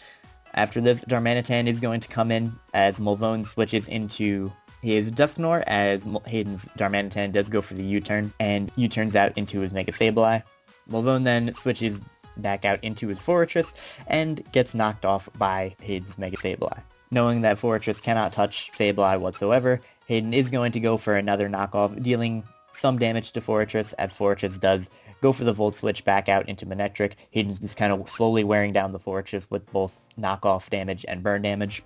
After this, Darmanitan is going to come in as Mulvone switches into his Dusknoir as Hayden's Darmanitan does go for the U-turn, and U-turns out into his Mega Sableye. Mulvone then switches back out into his Fortress and gets knocked off by Hayden's Mega Sableye. Knowing that Fortress cannot touch Sableye whatsoever, Hayden is going to go for another knockoff, dealing some damage to Fortress as Fortress does go for the Volt Switch back out into Manectric. Hayden's just kind of slowly wearing down the Fortress with both knockoff damage and burn damage.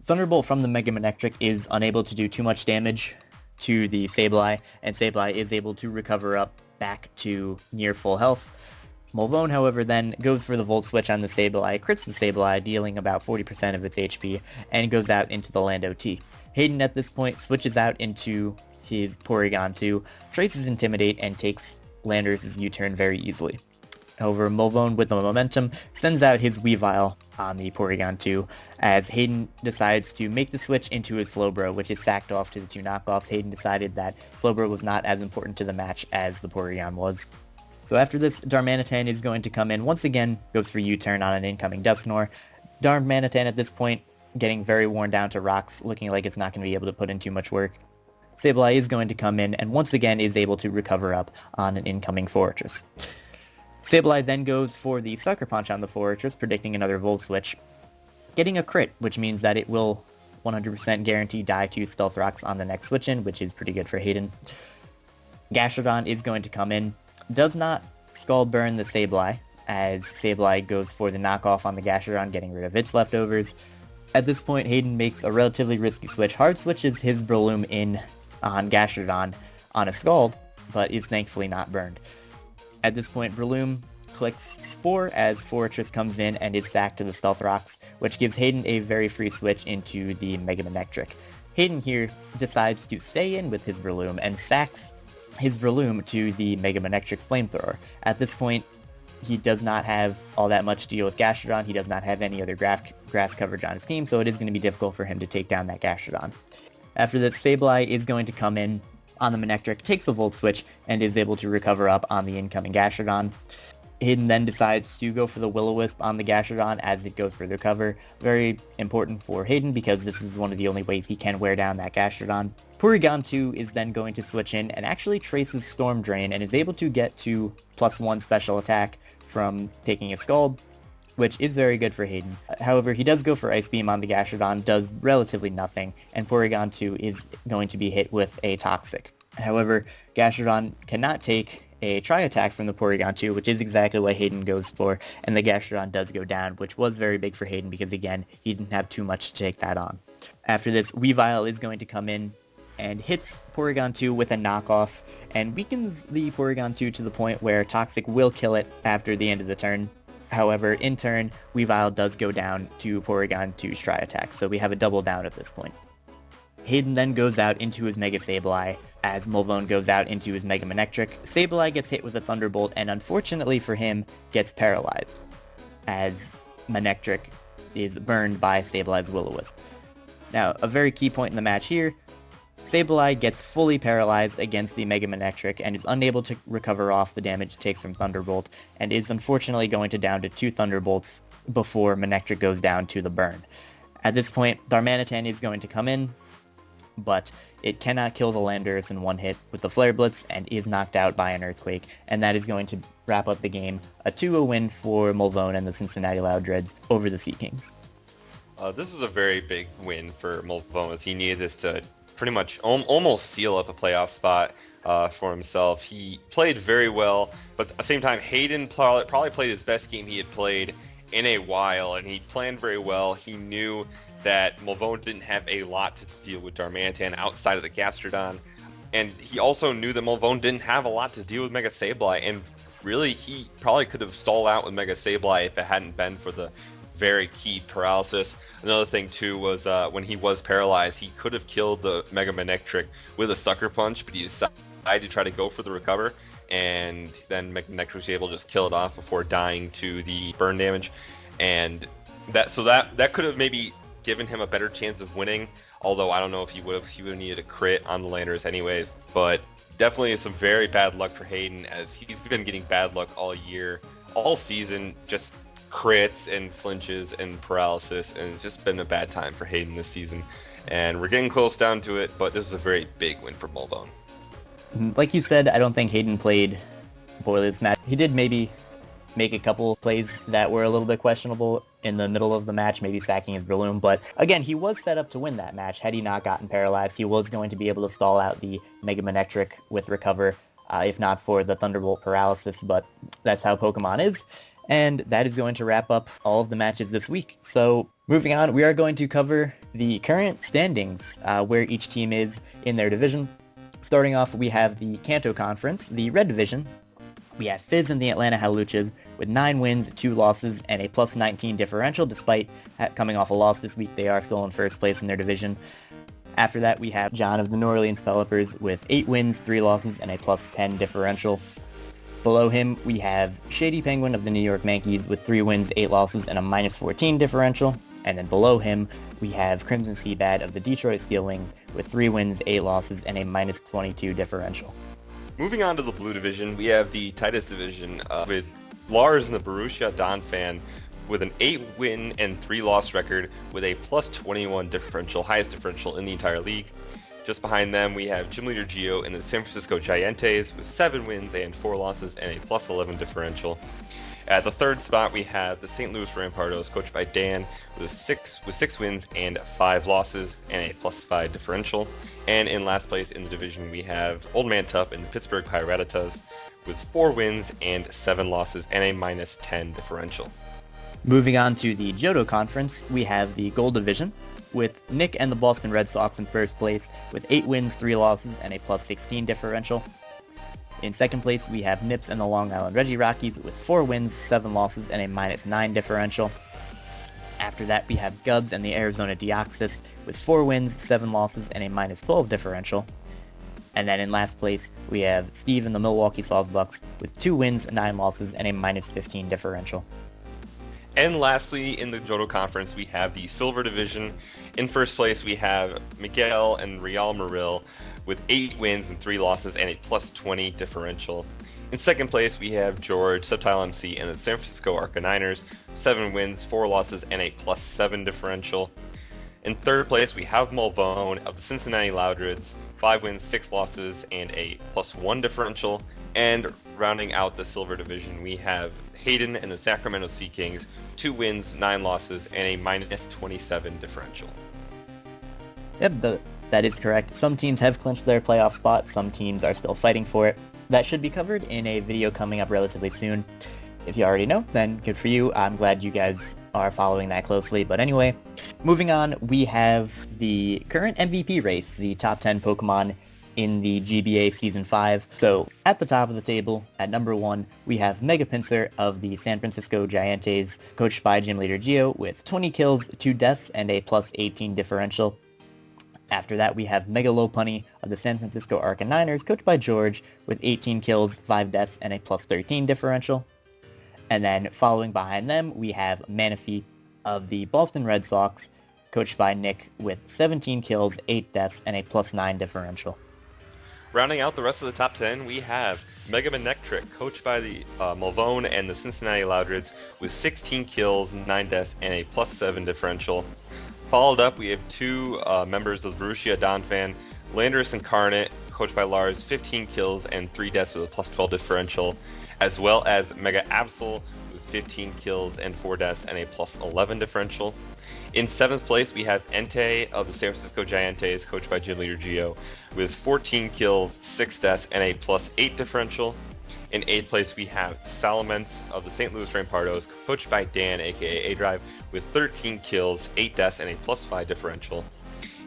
Thunderbolt from the Mega Manectric is unable to do too much damage to the Sableye, and Sableye is able to recover up back to near full health. Mulvone, however, then goes for the Volt Switch on the Sableye, crits the Sableye, dealing about 40% of its HP, and goes out into the Lando T. Hayden at this point switches out into his Porygon 2, traces Intimidate, and takes Landers' U-turn very easily. However, Mulvone with the momentum sends out his Weavile on the Porygon 2 as Hayden decides to make the switch into his Slowbro, which is sacked off to the two knockoffs. Hayden decided that Slowbro was not as important to the match as the Porygon was. So after this, Darmanitan is going to come in once again, goes for U-turn on an incoming Dusknoir. Darmanitan at this point getting very worn down to rocks, looking like it's not going to be able to put in too much work. Sableye is going to come in and once again is able to recover up on an incoming Fortress. Sableye then goes for the Sucker Punch on the Fortress, predicting another Volt Switch, getting a crit, which means that it will 100% guarantee die to Stealth Rocks on the next switch in, which is pretty good for Hayden. Gastrodon is going to come in, does not Scald Burn the Sableye, as Sableye goes for the knockoff on the Gastrodon, getting rid of its leftovers. At this point, Hayden makes a relatively risky switch. Hard switches his Breloom in on Gastrodon on a Scald, but is thankfully not burned. At this point, Breloom clicks Spore as Fortress comes in and is sacked to the Stealth Rocks, which gives Hayden a very free switch into the Mega Manectric. Hayden here decides to stay in with his Breloom and sacks his Breloom to the Mega Manectric's Flamethrower. At this point, he does not have all that much to deal with Gastrodon. He does not have any other grass coverage on his team, so it is going to be difficult for him to take down that Gastrodon. After this, Sableye is going to come in on the Manectric, takes the Volt Switch, and is able to recover up on the incoming Gastrodon. Hayden then decides to go for the Will-O-Wisp on the Gastrodon as it goes for the cover. Very important for Hayden because this is one of the only ways he can wear down that Gastrodon. Porygon 2 is then going to switch in and actually traces Storm Drain and is able to get to +1 special attack from taking a Scald, which is very good for Hayden. However, he does go for Ice Beam on the Gastrodon, does relatively nothing, and Porygon 2 is going to be hit with a Toxic. However, Gastrodon cannot take a Tri-Attack from the Porygon 2, which is exactly what Hayden goes for, and the Gastrodon does go down, which was very big for Hayden because, again, he didn't have too much to take that on. After this, Weavile is going to come in and hits Porygon 2 with a knockoff, and weakens the Porygon 2 to the point where Toxic will kill it after the end of the turn. However, in turn, Weavile does go down to Porygon 2's Tri-Attack, so we have a double down at this point. Hayden then goes out into his Mega Sableye, as Molvone goes out into his Mega Manectric. Sableye gets hit with a Thunderbolt, and unfortunately for him, gets paralyzed, as Manectric is burned by Sableye's Will-O-Wisp. Now, a very key point in the match here, Sableye gets fully paralyzed against the Mega Manectric and is unable to recover off the damage it takes from Thunderbolt, and is unfortunately going to down to 2 Thunderbolts before Manectric goes down to the burn. At this point, Darmanitan is going to come in, but it cannot kill the Landorus in one hit with the Flare Blitz and is knocked out by an Earthquake, and that is going to wrap up the game. A 2-0 win for Molvone and the Cincinnati Loudreds over the Sea Kings. This was a very big win for Molvone, as he needed this to pretty much almost seal up a playoff spot for himself. He played very well, but at the same time, Hayden probably played his best game he had played in a while, and he planned very well. He knew that Molvone didn't have a lot to deal with Darmanitan outside of the Gastrodon, and he also knew that Molvone didn't have a lot to deal with Mega Sableye, and really he probably could have stalled out with Mega Sableye if it hadn't been for the very key paralysis. Another thing too was when he was paralyzed, he could have killed the Mega Manectric with a Sucker Punch, but he decided to try to go for the recover, and then Mega Manectric was able to just kill it off before dying to the burn damage, and that could have maybe given him a better chance of winning, although I don't know if he would have needed a crit on the Landorus anyways. But definitely some very bad luck for Hayden, as he's been getting bad luck all year, all season, just crits and flinches and paralysis, and it's just been a bad time for Hayden this season, and we're getting close down to it, but this is a very big win for Molvone. Like you said, I don't think Hayden played poorly this match. He did maybe make a couple plays that were a little bit questionable in the middle of the match, maybe sacking his Breloom, but again, he was set up to win that match. Had he not gotten paralyzed, he was going to be able to stall out the Mega Manectric with recover, if not for the Thunderbolt paralysis, but that's how Pokemon is. And that is going to wrap up all of the matches this week. So moving on, we are going to cover the current standings, where each team is in their division. Starting off, we have the Kanto Conference, the Red Division. We have Fizz and the Atlanta Howluchas with 9 wins, 2 losses, and a +19 differential. Despite coming off a loss this week, they are still in first place in their division. After that, we have John of the New Orleans Pelipers with 8 wins, 3 losses, and a +10 differential. Below him, we have Shady Penguin of the New York Yankees with 3 wins, 8 losses, and a -14 differential. And then below him, we have Crimson Seabad of the Detroit Steel Wings with 3 wins, 8 losses, and a -22 differential. Moving on to the Blue Division, we have the Titus Division with Lars and the Borussia Donphan with an 8-win and 3-loss record with a +21 differential, highest differential in the entire league. Just behind them, we have gym leader Gio and the San Francisco Giants with 7 wins and 4 losses and a plus 11 differential. At the third spot, we have the St. Louis Rampardos, coached by Dan, with 6 wins and 5 losses and a plus 5 differential. And in last place in the division, we have Old Man Tup and the Pittsburgh Piratas with 4 wins and 7 losses and a minus 10 differential. Moving on to the Johto Conference, we have the Gold Division, with Nick and the Boston Red Sox in first place with 8 wins, 3 losses, and a plus 16 differential. In second place, we have Nips and the Long Island Reggie Rockies with 4 wins, 7 losses, and a minus 9 differential. After that, we have Gubs and the Arizona Deoxys with 4 wins, 7 losses, and a minus 12 differential. And then in last place, we have Steve and the Milwaukee Sawsbucks with 2 wins, 9 losses, and a minus 15 differential. And lastly, in the Johto Conference, we have the Silver Division. In first place, we have Miguel and Real Muril with 8 wins and 3 losses and a plus 20 differential. In second place, we have George, Subtile MC, and the San Francisco Arcaniners, 7 wins, 4 losses, and a plus 7 differential. In third place, we have Mulvone of the Cincinnati Loudreds, 5 wins, 6 losses, and a plus 1 differential. And rounding out the Silver Division, we have Hayden and the Sacramento Sea Kings, 2 wins, 9 losses, and a minus 27 differential. Yep, that is correct. Some teams have clinched their playoff spot, some teams are still fighting for it. That should be covered in a video coming up relatively soon. If you already know, then good for you. I'm glad you guys are following that closely. But anyway, moving on, we have the current MVP race, the top 10 Pokemon in the GBA Season 5. So at the top of the table, at number 1, we have Mega Pinsir of the San Francisco Giants, coached by gym leader Gio, with 20 kills, 2 deaths, and a plus 18 differential. After that, we have Mega Lopunny of the San Francisco Arcaniners, coached by George, with 18 kills, 5 deaths, and a plus 13 differential. And then following behind them, we have Manaphy of the Boston Red Sox, coached by Nick, with 17 kills, 8 deaths, and a plus 9 differential. Rounding out the rest of the top 10, we have Mega Manectric, coached by the Mulvone and the Cincinnati Loudreds, with 16 kills, 9 deaths, and a plus 7 differential. Followed up, we have 2 members of the Borussia Donphan, Landorus Incarnate, coached by Lars, 15 kills and 3 deaths with a plus 12 differential, as well as Mega Absol with 15 kills and 4 deaths and a plus 11 differential. In 7th place, we have Entei of the San Francisco Giants, coached by gym leader Gio, with 14 kills, 6 deaths, and a plus 8 differential. In 8th place, we have Salamence of the St. Louis Rampardos, coached by Dan, aka A-Drive, with 13 kills, 8 deaths, and a plus 5 differential.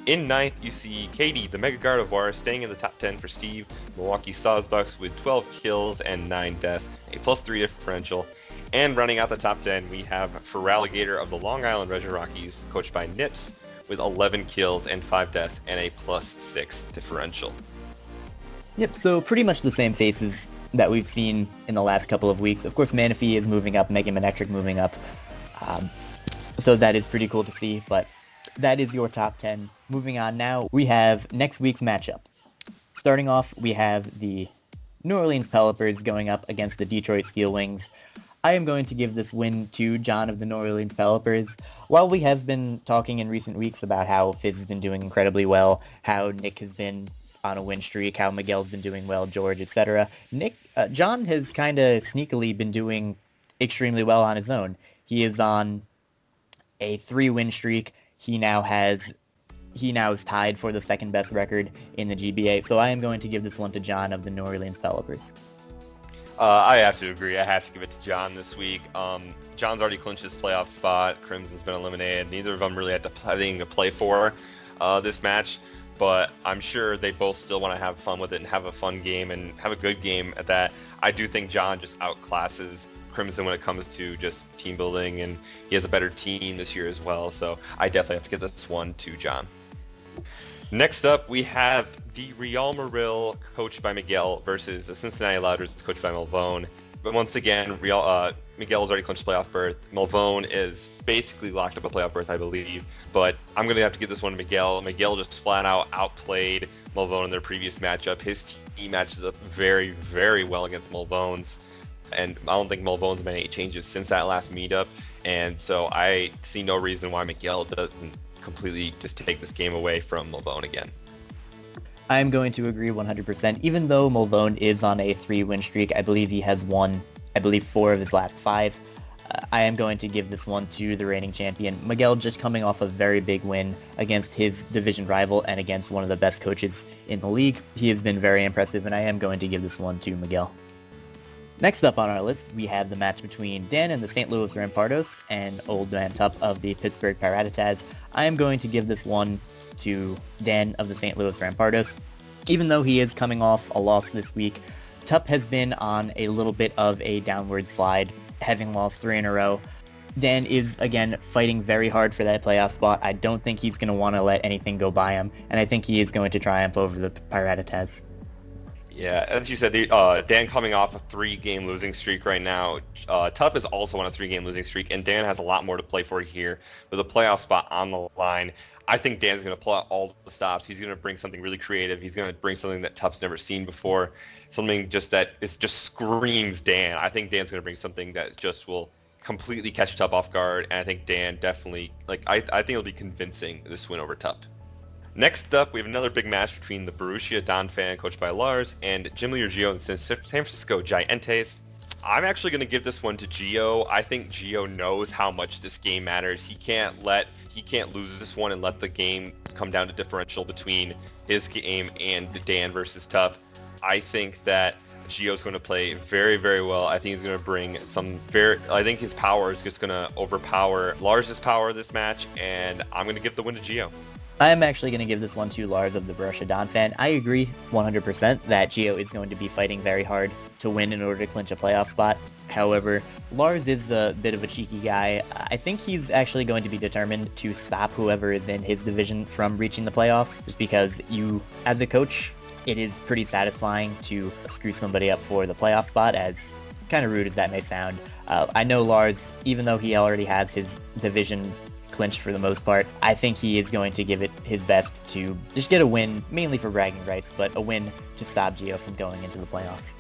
In 9th, you see Katie, the Mega Gardevoir, staying in the top 10 for Steve, Milwaukee Sawsbucks, with 12 kills and 9 deaths, a plus 3 differential. And running out the top 10, we have Feraligatr of the Long Island Reggie Rockies, coached by Nips, with 11 kills and 5 deaths and a plus 6 differential. Yep, so pretty much the same faces that we've seen in the last couple of weeks. Of course, Manaphy is moving up, Mega Manectric moving up, so that is pretty cool to see, but that is your top 10. Moving on now, we have next week's matchup. Starting off, we have the New Orleans Pelipers going up against the Detroit Steel Wings. I am going to give this win to John of the New Orleans Pelipers. While we have been talking in recent weeks about how Fizz has been doing incredibly well, how Nick has been on a win streak, how Miguel's been doing well, George, etc., John has kind of sneakily been doing extremely well on his own. He is on a 3-win streak. He now is tied for the second best record in the GBA, so I am going to give this one to John of the New Orleans Pelipers. I have to agree. I have to give it to John this week. John's already clinched his playoff spot. Crimson's been eliminated. Neither of them really had anything to play for this match, but I'm sure they both still want to have fun with it and have a fun game and have a good game at that. I do think John just outclasses Crimson when it comes to just team building, and he has a better team this year as well, so I definitely have to give this one to John. Next up, we have the Real Muril, coached by Miguel, versus the Cincinnati Louders, coached by Mulvone. But once again, Miguel's already clinched playoff berth. Mulvone is basically locked up a playoff berth, I believe. But I'm going to have to give this one to Miguel. Miguel just flat out outplayed Mulvone in their previous matchup. His team matches up very, very well against Mulvone's. And I don't think Mulvone's made any changes since that last meetup. And so I see no reason why Miguel doesn't completely just take this game away from Mulvone again. I'm going to agree 100%. Even though Mulvone is on a 3-win streak, I believe he has won, 4 of his last 5. I am going to give this one to the reigning champion. Miguel just coming off a very big win against his division rival and against one of the best coaches in the league. He has been very impressive, and I am going to give this one to Miguel. Next up on our list, we have the match between Dan and the St. Louis Rampardos and Old Man Tup of the Pittsburgh Piratas. I am going to give this one to Dan of the St. Louis Rampardos. Even though he is coming off a loss this week, Tup has been on a little bit of a downward slide, having lost 3 in a row. Dan is, again, fighting very hard for that playoff spot. I don't think he's going to want to let anything go by him, and I think he is going to triumph over the Piratas. Yeah, as you said, Dan coming off a 3-game losing streak right now. Tup is also on a 3-game losing streak, and Dan has a lot more to play for here with a playoff spot on the line. I think Dan's going to pull out all the stops. He's going to bring something really creative. He's going to bring something that Tup's never seen before, something just that just screams Dan. I think Dan's going to bring something that just will completely catch Tup off guard, and I think Dan definitely, I think it'll be convincing, this win over Tup. Next up, we have another big match between the Borussia Donphan, coached by Lars, and Jim Gio and San Francisco Giants. I'm actually going to give this one to Gio. I think Gio knows how much this game matters. He can't lose this one and let the game come down to differential between his game and Dan versus Tup. I think that Gio's going to play very, very well. I think he's going to bring I think his power is just going to overpower Lars' power this match, and I'm going to give the win to Gio. I am actually going to give this one to Lars of the Borussia Donphan. I agree 100% that Gio is going to be fighting very hard to win in order to clinch a playoff spot. However, Lars is a bit of a cheeky guy. I think he's actually going to be determined to stop whoever is in his division from reaching the playoffs, just because as a coach, it is pretty satisfying to screw somebody up for the playoff spot, as kind of rude as that may sound. I know Lars, even though he already has his division clinched for the most part, I think he is going to give it his best to just get a win, mainly for bragging rights, but a win to stop Gio from going into the playoffs.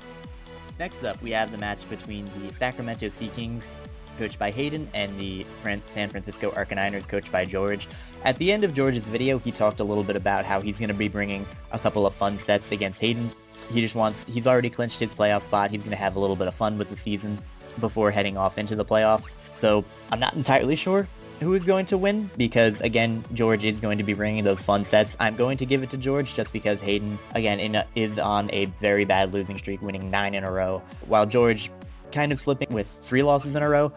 Next up, we have the match between the Sacramento Sea Kings, coached by Hayden, and the San Francisco Arcaniners, coached by George. At the end of George's video, he talked a little bit about how he's going to be bringing a couple of fun sets against Hayden. He's already clinched his playoff spot. He's going to have a little bit of fun with the season before heading off into the playoffs. So I'm not entirely sure who is going to win, because again, George is going to be bringing those fun sets. I'm going to give it to George just because Hayden, again, is on a very bad losing streak, winning 9 in a row, while George kind of slipping with 3 losses in a row.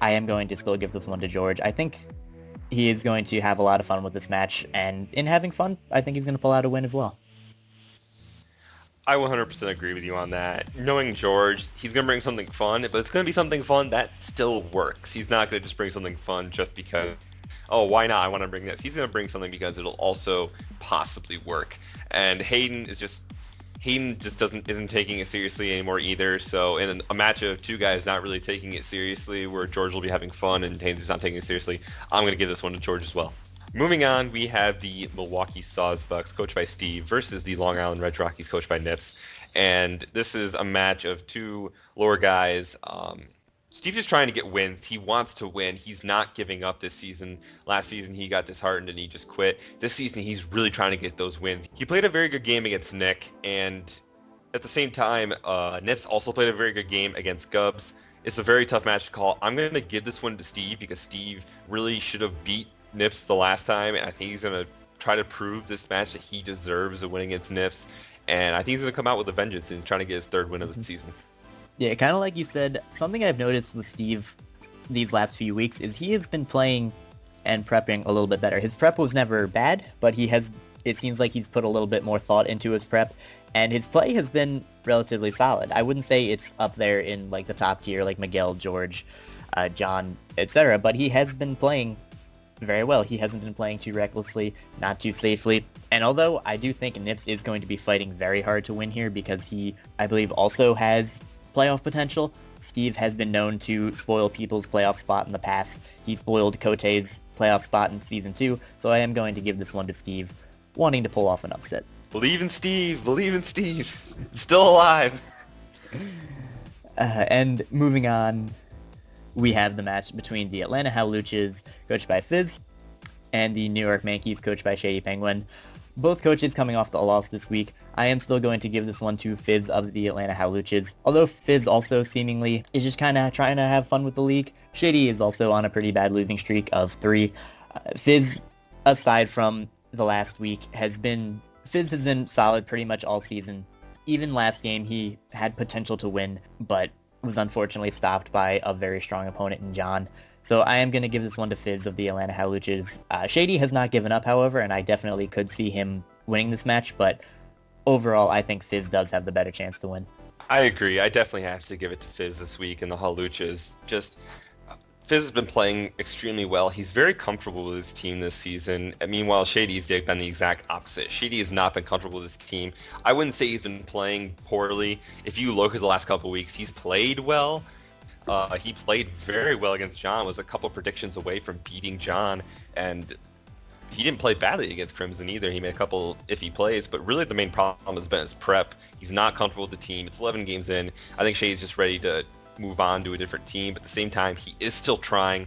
I am going to still give this one to George. I think he is going to have a lot of fun with this match, and in having fun, I think he's going to pull out a win as well. I 100% agree with you on that. Knowing George, he's going to bring something fun, but it's going to be something fun that still works. He's not going to just bring something fun just because, oh, why not? I want to bring this. He's going to bring something because it'll also possibly work. And Hayden just isn't taking it seriously anymore either. So in a match of 2 guys not really taking it seriously, where George will be having fun and Hayden's not taking it seriously, I'm going to give this one to George as well. Moving on, we have the Milwaukee Sawsbucks, coached by Steve, versus the Long Island Red Rockies, coached by Nips. And this is a match of 2 lower guys. Steve's just trying to get wins. He wants to win. He's not giving up this season. Last season, he got disheartened and he just quit. This season, he's really trying to get those wins. He played a very good game against Nick, and at the same time, Nips also played a very good game against Gubbs. It's a very tough match to call. I'm going to give this one to Steve because Steve really should have beat Nips the last time, and I think he's going to try to prove this match that he deserves a win against Nips, and I think he's going to come out with a vengeance and trying to get his 3rd win of the season. Yeah, kind of like you said, something I've noticed with Steve these last few weeks is he has been playing and prepping a little bit better. His prep was never bad, but it seems like he's put a little bit more thought into his prep, and his play has been relatively solid. I wouldn't say it's up there in like the top tier like Miguel, George, John, etc., but he has been playing very well. He hasn't been playing too recklessly, not too safely. And although I do think Nips is going to be fighting very hard to win here because he, I believe, also has playoff potential, Steve has been known to spoil people's playoff spot in the past. He spoiled Kote's playoff spot in Season 2, so I am going to give this one to Steve, wanting to pull off an upset. Believe in Steve! Believe in Steve! Still alive! And moving on, we have the match between the Atlanta Howluches, coached by Fizz, and the New York Yankees, coached by Shady Penguin. Both coaches coming off the loss this week. I am still going to give this one to Fizz of the Atlanta Howluches. Although Fizz also seemingly is just kind of trying to have fun with the league. Shady is also on a pretty bad losing streak of 3. Fizz, aside from the last week, Fizz has been solid pretty much all season. Even last game, he had potential to win, but was unfortunately stopped by a very strong opponent in John. So I am going to give this one to Fizz of the Atlanta Howluches. Shady has not given up, however, and I definitely could see him winning this match, but overall, I think Fizz does have the better chance to win. I agree. I definitely have to give it to Fizz this week in the Howluches. Fizz has been playing extremely well. He's very comfortable with his team this season. Meanwhile, Shady's been the exact opposite. Shady has not been comfortable with his team. I wouldn't say he's been playing poorly. If you look at the last couple of weeks, he's played well. He played very well against John, was a couple predictions away from beating John, and he didn't play badly against Crimson either. He made a couple iffy plays, but really the main problem has been his prep. He's not comfortable with the team. It's 11 games in. I think Shady's just ready to move on to a different team, but at the same time, he is still trying.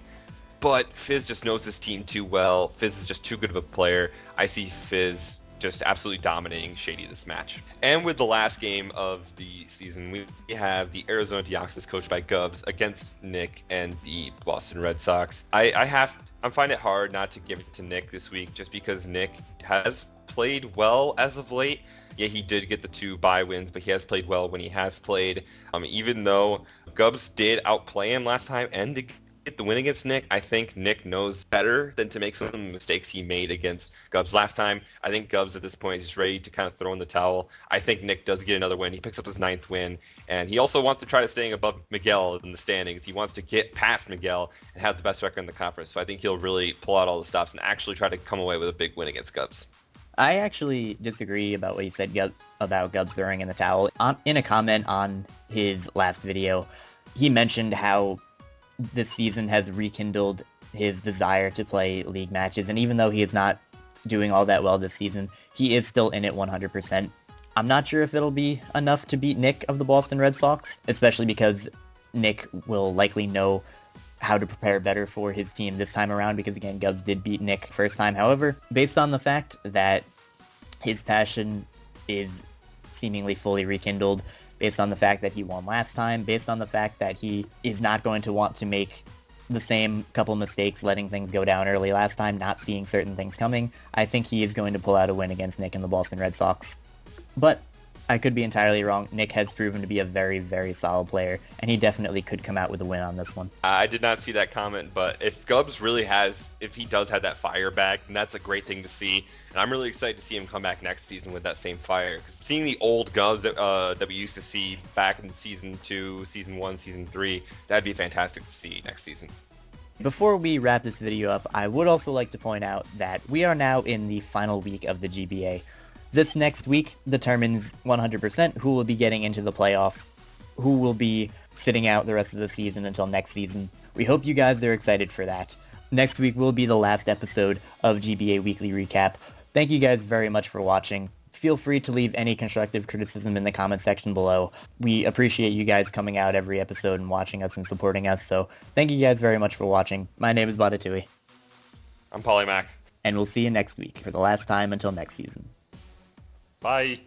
But Fizz just knows this team too well. Fizz is just too good of a player. I see Fizz just absolutely dominating Shady this match. And with the last game of the season, we have the Arizona Deoxys coached by Gubbs against Nick and the Boston Red Sox. I find it hard not to give it to Nick this week just because Nick has played well as of late. Yeah, he did get the 2 bye wins, but he has played well when he has played. Even though Gubbs did outplay him last time and to get the win against Nick, I think Nick knows better than to make some of the mistakes he made against Gubbs last time. I think Gubbs at this point is just ready to kind of throw in the towel. I think Nick does get another win. He picks up his 9th win, and he also wants to try to stay above Miguel in the standings. He wants to get past Miguel and have the best record in the conference. So I think he'll really pull out all the stops and actually try to come away with a big win against Gubbs. I actually disagree about what you said about Gubbs throwing in the towel. In a comment on his last video, he mentioned how this season has rekindled his desire to play league matches, and even though he is not doing all that well this season, he is still in it 100%. I'm not sure if it'll be enough to beat Nick of the Boston Red Sox, especially because Nick will likely know how to prepare better for his team this time around because, again, Gubbs did beat Nick first time. However, based on the fact that his passion is seemingly fully rekindled, based on the fact that he won last time, based on the fact that he is not going to want to make the same couple mistakes, letting things go down early last time, not seeing certain things coming, I think he is going to pull out a win against Nick and the Boston Red Sox. But I could be entirely wrong. Nick has proven to be a very, very solid player, and he definitely could come out with a win on this one. I did not see that comment, but if Gubbs really if he does have that fire back, then that's a great thing to see. And I'm really excited to see him come back next season with that same fire. Because seeing the old Gubbs that we used to see back in Season 2, Season 1, Season 3, that'd be fantastic to see next season. Before we wrap this video up, I would also like to point out that we are now in the final week of the GBA. This next week determines 100% who will be getting into the playoffs, who will be sitting out the rest of the season until next season. We hope you guys are excited for that. Next week will be the last episode of GBA Weekly Recap. Thank you guys very much for watching. Feel free to leave any constructive criticism in the comment section below. We appreciate you guys coming out every episode and watching us and supporting us, so thank you guys very much for watching. My name is Badatui. I'm Polymac. And we'll see you next week for the last time until next season. Bye.